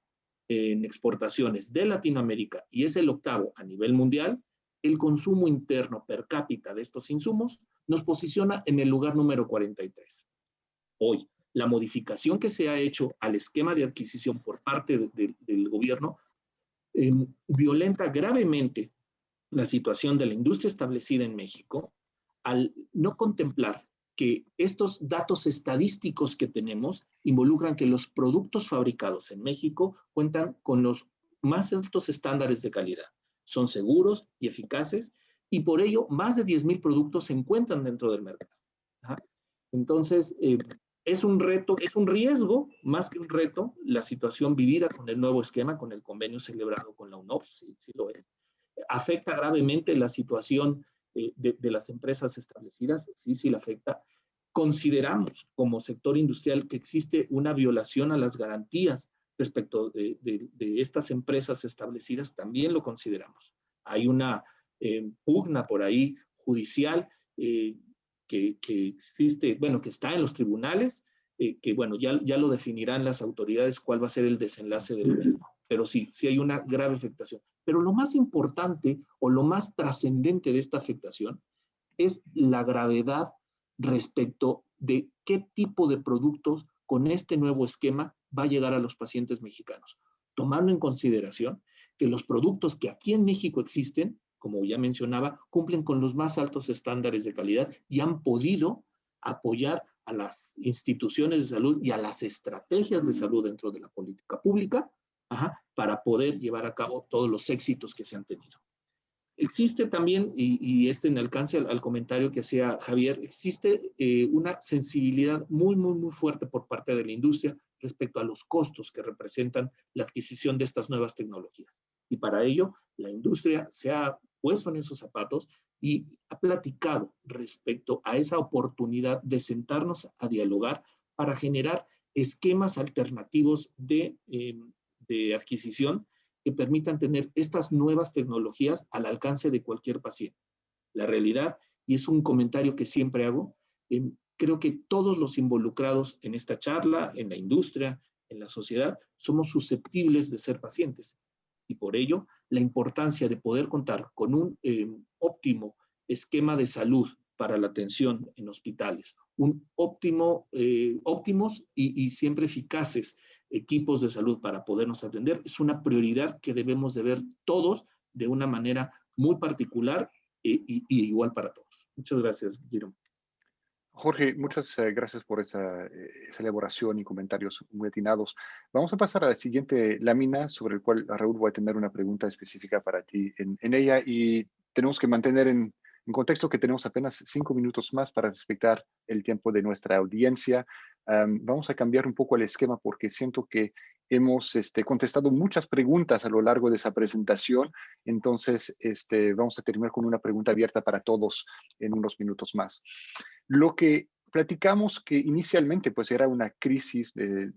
en exportaciones de Latinoamérica y es el octavo a nivel mundial, el consumo interno per cápita de estos insumos nos posiciona en el lugar número 43. Hoy, la modificación que se ha hecho al esquema de adquisición por parte del gobierno violenta gravemente la situación de la industria establecida en México al no contemplar que estos datos estadísticos que tenemos involucran que los productos fabricados en México cuentan con los más altos estándares de calidad, son seguros y eficaces, y por ello más de 10,000 productos se encuentran dentro del mercado. Entonces, es un reto, es un riesgo, más que un reto, la situación vivida con el nuevo esquema, con el convenio celebrado con la UNOPS, sí lo es. ¿Afecta gravemente la situación de las empresas establecidas? Sí la afecta. Consideramos como sector industrial que existe una violación a las garantías respecto de estas empresas establecidas, también lo consideramos. Hay una pugna por ahí judicial que existe, bueno, que está en los tribunales, que bueno, ya lo definirán las autoridades cuál va a ser el desenlace del mismo. Pero sí hay una grave afectación. Pero lo más importante o lo más trascendente de esta afectación es la gravedad respecto de qué tipo de productos con este nuevo esquema va a llegar a los pacientes mexicanos, tomando en consideración que los productos que aquí en México existen, como ya mencionaba, cumplen con los más altos estándares de calidad y han podido apoyar a las instituciones de salud y a las estrategias de salud dentro de la política pública, para poder llevar a cabo todos los éxitos que se han tenido. Existe también, y en alcance al comentario que hacía Javier, existe una sensibilidad muy fuerte por parte de la industria respecto a los costos que representan la adquisición de estas nuevas tecnologías. Y para ello, la industria se ha puesto en esos zapatos y ha platicado respecto a esa oportunidad de sentarnos a dialogar para generar esquemas alternativos de adquisición que permitan tener estas nuevas tecnologías al alcance de cualquier paciente. La realidad, y es un comentario que siempre hago, creo que todos los involucrados en esta charla, en la industria, en la sociedad, somos susceptibles de ser pacientes. Y por ello, la importancia de poder contar con un óptimo esquema de salud para la atención en hospitales, óptimos y siempre eficaces equipos de salud para podernos atender, es una prioridad que debemos de ver todos de una manera muy particular y igual para todos. Muchas gracias, Guillermo. Jorge, muchas gracias por esa elaboración y comentarios muy atinados. Vamos a pasar a la siguiente lámina, sobre el cual, Raúl, voy a tener una pregunta específica para ti en ella, y tenemos que mantener en contexto que tenemos apenas 5 minutos más para respetar el tiempo de nuestra audiencia. Vamos a cambiar un poco el esquema porque siento que hemos contestado muchas preguntas a lo largo de esa presentación, entonces vamos a terminar con una pregunta abierta para todos en unos minutos más. Lo que platicamos que inicialmente pues era una crisis de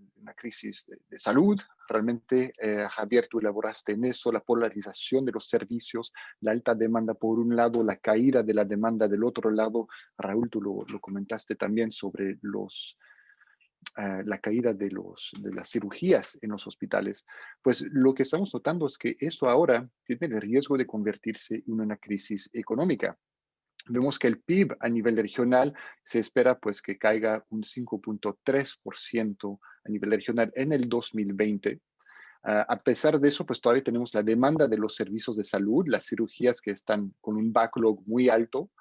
salud. Realmente, Javier, tú elaboraste en eso, la polarización de los servicios, la alta demanda por un lado, la caída de la demanda del otro lado. Raúl, tú lo comentaste también sobre la caída de las cirugías en los hospitales. Pues lo que estamos notando es que eso ahora tiene el riesgo de convertirse en una crisis económica. Vemos que el PIB a nivel regional se espera pues que caiga un 5.3% a nivel regional en el 2020. A pesar de eso, pues todavía tenemos la demanda de los servicios de salud, las cirugías que están con un backlog muy alto.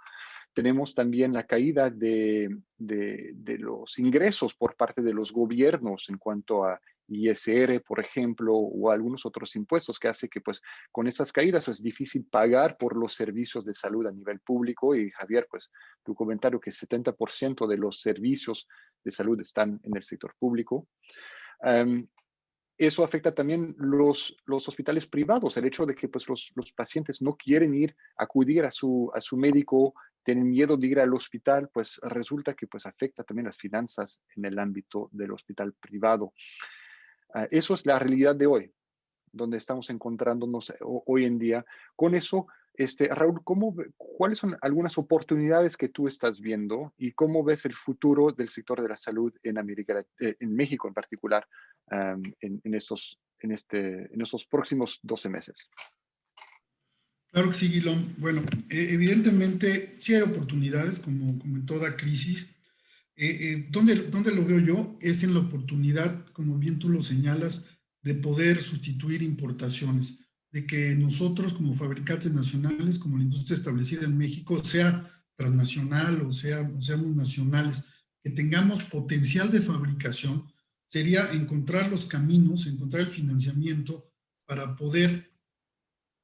Tenemos también la caída de los ingresos por parte de los gobiernos en cuanto a ISR, por ejemplo, o algunos otros impuestos, que hace que pues con esas caídas es difícil pagar por los servicios de salud a nivel público. Y Javier, pues tu comentario que 70% de los servicios de salud están en el sector público. Eso afecta también los hospitales privados, el hecho de que pues, los pacientes no quieren acudir a su médico, tienen miedo de ir al hospital, pues resulta que pues, afecta también las finanzas en el ámbito del hospital privado. Eso es la realidad de hoy, donde estamos encontrándonos hoy en día. Con eso, Raúl, ¿cuáles son algunas oportunidades que tú estás viendo y cómo ves el futuro del sector de la salud en México en particular, en estos próximos 12 meses? Claro que sí, Guilón. Bueno, evidentemente sí hay oportunidades como en toda crisis. ¿Dónde lo veo yo? Es en la oportunidad, como bien tú lo señalas, de poder sustituir importaciones, de que nosotros como fabricantes nacionales, como la industria establecida en México, sea transnacional o seamos nacionales, que tengamos potencial de fabricación, sería encontrar los caminos, encontrar el financiamiento para poder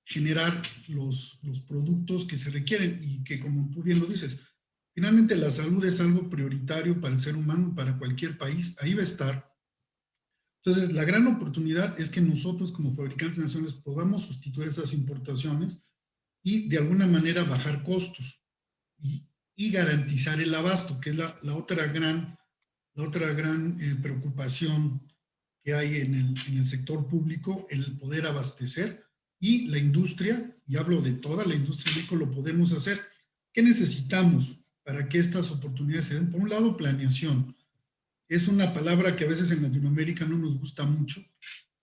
generar los productos que se requieren y que, como tú bien lo dices, finalmente la salud es algo prioritario para el ser humano, para cualquier país, ahí va a estar. Entonces, la gran oportunidad es que nosotros como fabricantes nacionales podamos sustituir esas importaciones y de alguna manera bajar costos y garantizar el abasto, que es la otra gran preocupación que hay en el sector público, el poder abastecer, y la industria, y hablo de toda la industria médica, lo podemos hacer. ¿Qué necesitamos para que estas oportunidades se den? Por un lado, planeación. Es una palabra que a veces en Latinoamérica no nos gusta mucho.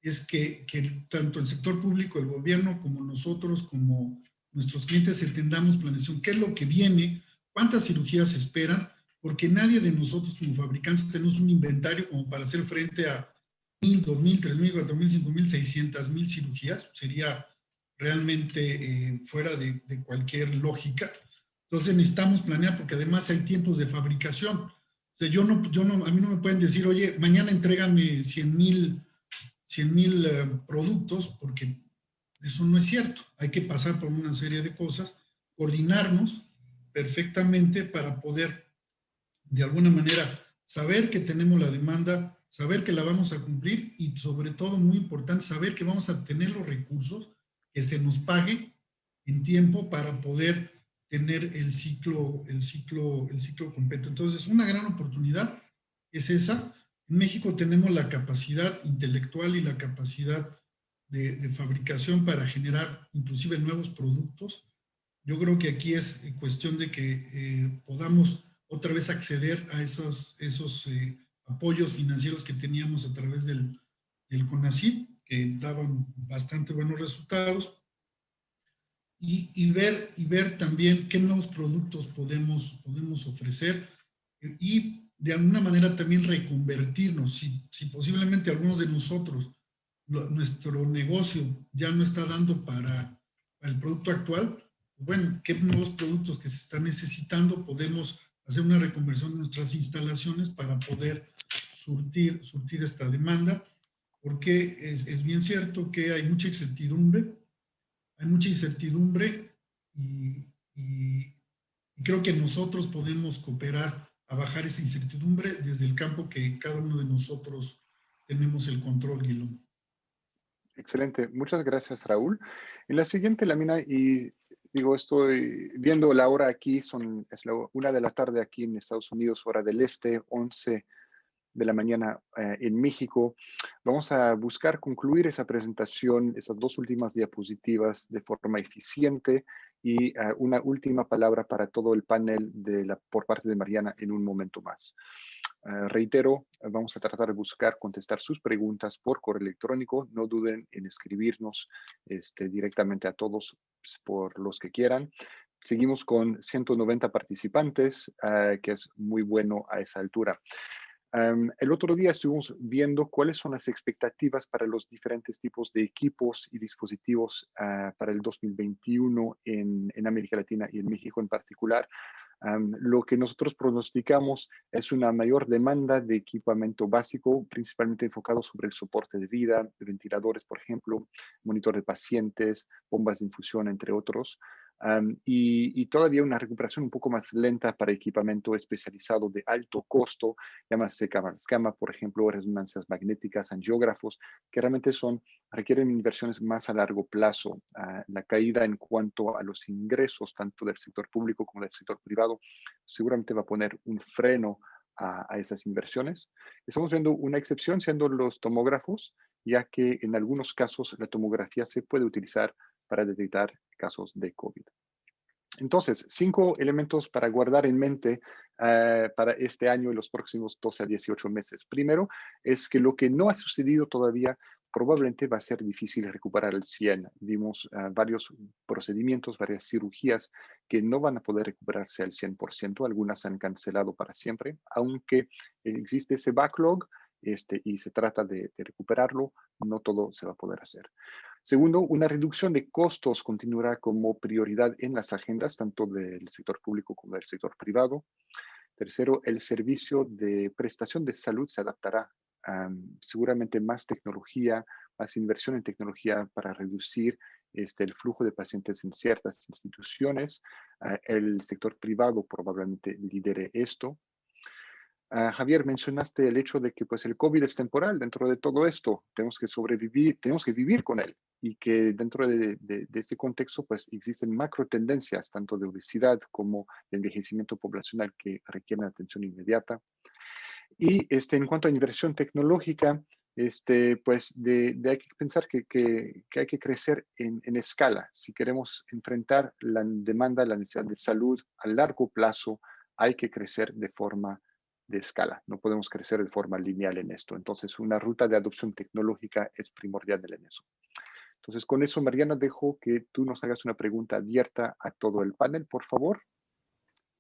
Es que tanto el sector público, el gobierno, como nosotros, como nuestros clientes, entendamos planeación. ¿Qué es lo que viene? ¿Cuántas cirugías se esperan? Porque nadie de nosotros como fabricantes tenemos un inventario como para hacer frente a 1,000, 2,000, 3,000, 4,000, 5,000, 600,000 cirugías. Sería realmente fuera de cualquier lógica. Entonces necesitamos planear, porque además hay tiempos de fabricación. O sea, a mí no me pueden decir, oye, mañana entrégame 100,000 productos, porque eso no es cierto. Hay que pasar por una serie de cosas, coordinarnos perfectamente para poder, de alguna manera, saber que tenemos la demanda, saber que la vamos a cumplir y, sobre todo, muy importante, saber que vamos a tener los recursos, que se nos pague en tiempo para poder tener el ciclo completo. Entonces, una gran oportunidad es esa. En México tenemos la capacidad intelectual y la capacidad de fabricación para generar inclusive nuevos productos. Yo creo que aquí es cuestión de que podamos otra vez acceder a esos apoyos financieros que teníamos a través del CONACYT, que daban bastante buenos resultados, y ver también qué nuevos productos podemos ofrecer y de alguna manera también reconvertirnos. Si posiblemente algunos de nosotros, nuestro negocio ya no está dando para el producto actual, bueno, qué nuevos productos que se están necesitando, podemos hacer una reconversión de nuestras instalaciones para poder surtir esta demanda, porque es bien cierto que hay mucha incertidumbre y creo que nosotros podemos cooperar a bajar esa incertidumbre desde el campo que cada uno de nosotros tenemos el control, Guillermo. Excelente, muchas gracias, Raúl. En la siguiente lámina, y digo, estoy viendo la hora aquí, es la 1 de la tarde aquí en Estados Unidos, hora del este, 11 de la mañana en México. Vamos a buscar concluir esa presentación, esas 2 últimas diapositivas de forma eficiente y una última palabra para todo el panel por parte de Mariana en un momento más. Reitero, vamos a tratar de buscar contestar sus preguntas por correo electrónico. No duden en escribirnos directamente a todos por los que quieran. Seguimos con 190 participantes, que es muy bueno a esa altura. El otro día estuvimos viendo cuáles son las expectativas para los diferentes tipos de equipos y dispositivos para el 2021 en América Latina y en México en particular. Lo que nosotros pronosticamos es una mayor demanda de equipamiento básico, principalmente enfocado sobre el soporte de vida, ventiladores, por ejemplo, monitor de pacientes, bombas de infusión, entre otros. Y todavía una recuperación un poco más lenta para equipamiento especializado de alto costo, llámase cámaras gamma, por ejemplo, resonancias magnéticas, angiógrafos, que realmente requieren inversiones más a largo plazo. La caída en cuanto a los ingresos, tanto del sector público como del sector privado, seguramente va a poner un freno a esas inversiones. Estamos viendo una excepción siendo los tomógrafos, ya que en algunos casos la tomografía se puede utilizar para detectar casos de COVID. Entonces, 5 elementos para guardar en mente para este año y los próximos 12 a 18 meses. Primero, es que lo que no ha sucedido todavía probablemente va a ser difícil recuperar al 100. Vimos varios procedimientos, varias cirugías que no van a poder recuperarse al 100%. Algunas se han cancelado para siempre, aunque existe ese backlog y se trata de recuperarlo, no todo se va a poder hacer. Segundo, una reducción de costos continuará como prioridad en las agendas, tanto del sector público como del sector privado. Tercero, el servicio de prestación de salud se adaptará. Seguramente más tecnología, más inversión en tecnología para reducir el flujo de pacientes en ciertas instituciones. El sector privado probablemente lidere esto. Javier, mencionaste el hecho de que pues, el COVID es temporal dentro de todo esto. Tenemos que sobrevivir, tenemos que vivir con él. Y que dentro de este contexto pues, existen macro tendencias, tanto de obesidad como de envejecimiento poblacional que requieren atención inmediata. Y en cuanto a inversión tecnológica, pues hay que pensar que hay que crecer en escala. Si queremos enfrentar la demanda, la necesidad de salud a largo plazo, hay que crecer de forma de escala. No podemos crecer de forma lineal en esto. Entonces, una ruta de adopción tecnológica es primordial en eso. Entonces, con eso, Mariana, dejo que tú nos hagas una pregunta abierta a todo el panel, por favor.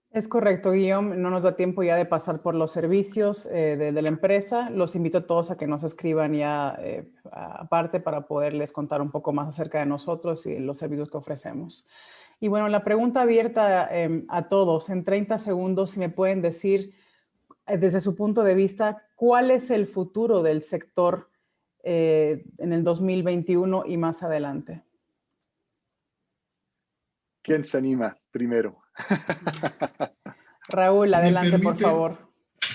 Es correcto, Guillaume. No nos da tiempo ya de pasar por los servicios de la empresa. Los invito a todos a que nos escriban ya aparte para poderles contar un poco más acerca de nosotros y los servicios que ofrecemos. Y bueno, la pregunta abierta a todos, en 30 segundos, si me pueden decir desde su punto de vista, ¿cuál es el futuro del sector en el 2021 y más adelante? ¿Quién se anima primero? Raúl, adelante, por favor.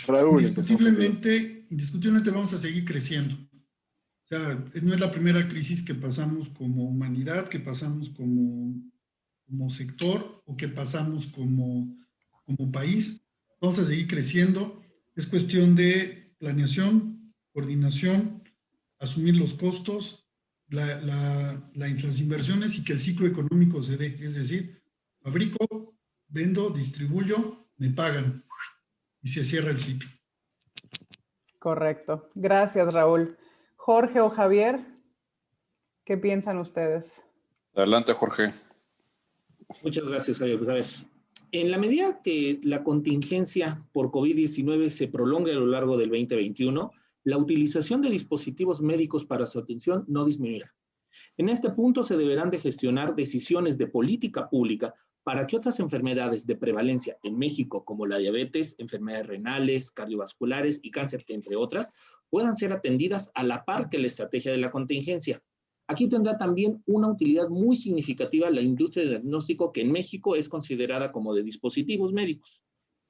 Raúl, indiscutiblemente vamos a seguir creciendo. O sea, no es la primera crisis que pasamos como humanidad, que pasamos como sector o que pasamos como país. Vamos a seguir creciendo. Es cuestión de planeación, coordinación, asumir los costos las inversiones y que el ciclo económico se dé. Es decir, fabrico, vendo, distribuyo, me pagan y se cierra el ciclo. Correcto. Gracias, Raúl. Jorge o Javier, ¿qué piensan ustedes? Adelante, Jorge. Muchas gracias, Javier. Pues a ver, en la medida que la contingencia por COVID-19 se prolongue a lo largo del 2021, la utilización de dispositivos médicos para su atención no disminuirá. En este punto se deberán de gestionar decisiones de política pública para que otras enfermedades de prevalencia en México, como la diabetes, enfermedades renales, cardiovasculares y cáncer, entre otras, puedan ser atendidas a la par que la estrategia de la contingencia. Aquí tendrá también una utilidad muy significativa la industria de diagnóstico, que en México es considerada como de dispositivos médicos.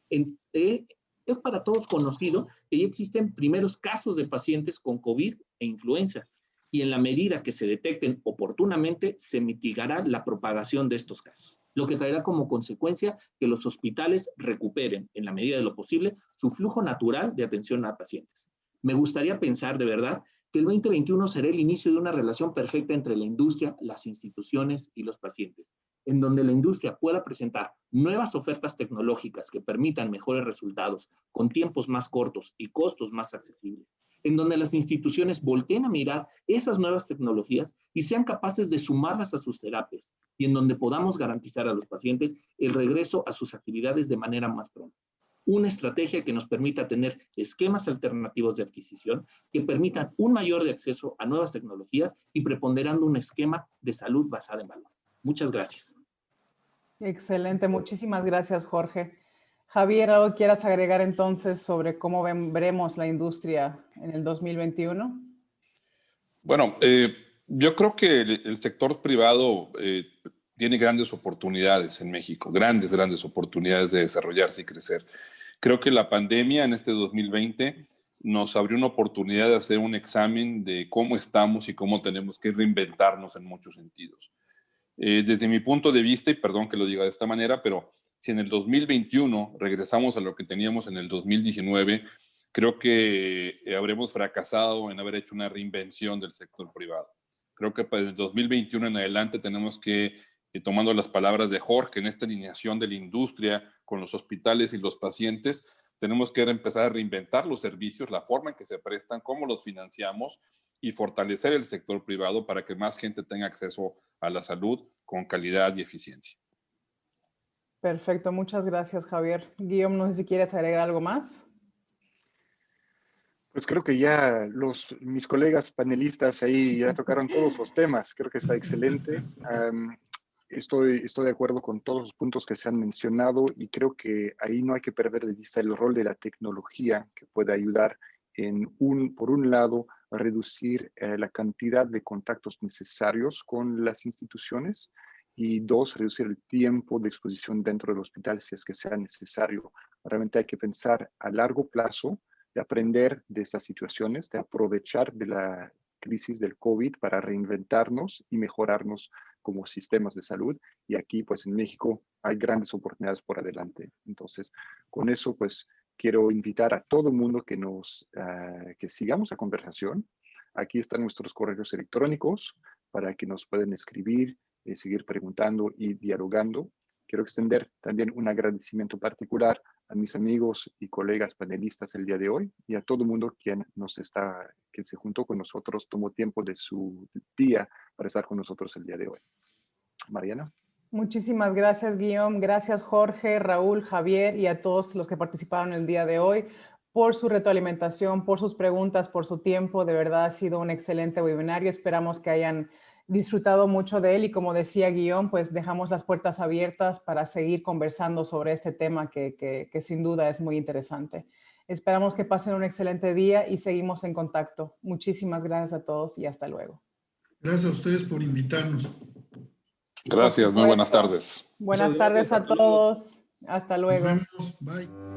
Es para todos conocido que ya existen primeros casos de pacientes con COVID e influenza, y en la medida que se detecten oportunamente, se mitigará la propagación de estos casos, lo que traerá como consecuencia que los hospitales recuperen, en la medida de lo posible, su flujo natural de atención a pacientes. Me gustaría pensar de verdad que el 2021 será el inicio de una relación perfecta entre la industria, las instituciones y los pacientes, en donde la industria pueda presentar nuevas ofertas tecnológicas que permitan mejores resultados con tiempos más cortos y costos más accesibles, en donde las instituciones volteen a mirar esas nuevas tecnologías y sean capaces de sumarlas a sus terapias, y en donde podamos garantizar a los pacientes el regreso a sus actividades de manera más pronta. Una estrategia que nos permita tener esquemas alternativos de adquisición que permitan un mayor de acceso a nuevas tecnologías y preponderando un esquema de salud basado en valor. Muchas gracias. Excelente, muchísimas gracias, Jorge. Javier, ¿algo quieras agregar entonces sobre cómo veremos la industria en el 2021? Bueno, yo creo que el sector privado tiene grandes oportunidades en México, grandes oportunidades de desarrollarse y crecer. Creo que la pandemia en este 2020 nos abrió una oportunidad de hacer un examen de cómo estamos y cómo tenemos que reinventarnos en muchos sentidos. Desde mi punto de vista, y perdón que lo diga de esta manera, pero si en el 2021 regresamos a lo que teníamos en el 2019, creo que habremos fracasado en haber hecho una reinvención del sector privado. Creo que para el 2021 en adelante tenemos que, tomando las palabras de Jorge, en esta alineación de la industria con los hospitales y los pacientes, tenemos que empezar a reinventar los servicios, la forma en que se prestan, cómo los financiamos y fortalecer el sector privado para que más gente tenga acceso a la salud con calidad y eficiencia. Perfecto, muchas gracias, Javier. Guillaume, no sé si quieres agregar algo más. Pues creo que ya mis colegas panelistas ahí ya tocaron todos los temas. Creo que está excelente. Estoy de acuerdo con todos los puntos que se han mencionado y creo que ahí no hay que perder de vista el rol de la tecnología, que puede ayudar por un lado, a reducir la cantidad de contactos necesarios con las instituciones, y dos, reducir el tiempo de exposición dentro del hospital si es que sea necesario. Realmente hay que pensar a largo plazo, de aprender de estas situaciones, de aprovechar de la crisis del COVID para reinventarnos y mejorarnos como sistemas de salud. Y aquí, pues en México, hay grandes oportunidades por adelante. Entonces, con eso, pues quiero invitar a todo el mundo que sigamos la conversación. Aquí están nuestros correos electrónicos para que nos puedan escribir, seguir preguntando y dialogando. Quiero extender también un agradecimiento particular a mis amigos y colegas panelistas el día de hoy y a todo el mundo quien se juntó con nosotros, tomó tiempo de su día para estar con nosotros el día de hoy. Mariana. Muchísimas gracias, Guillaume. Gracias, Jorge, Raúl, Javier y a todos los que participaron el día de hoy por su retroalimentación, por sus preguntas, por su tiempo. De verdad ha sido un excelente webinario. Esperamos que hayan disfrutado mucho de él y, como decía Guillaume, pues dejamos las puertas abiertas para seguir conversando sobre este tema que sin duda es muy interesante. Esperamos que pasen un excelente día y seguimos en contacto. Muchísimas gracias a todos y hasta luego. Gracias a ustedes por invitarnos. Gracias, muy buenas tardes. Buenas tardes a todos. Hasta luego. Nos vemos. Bye.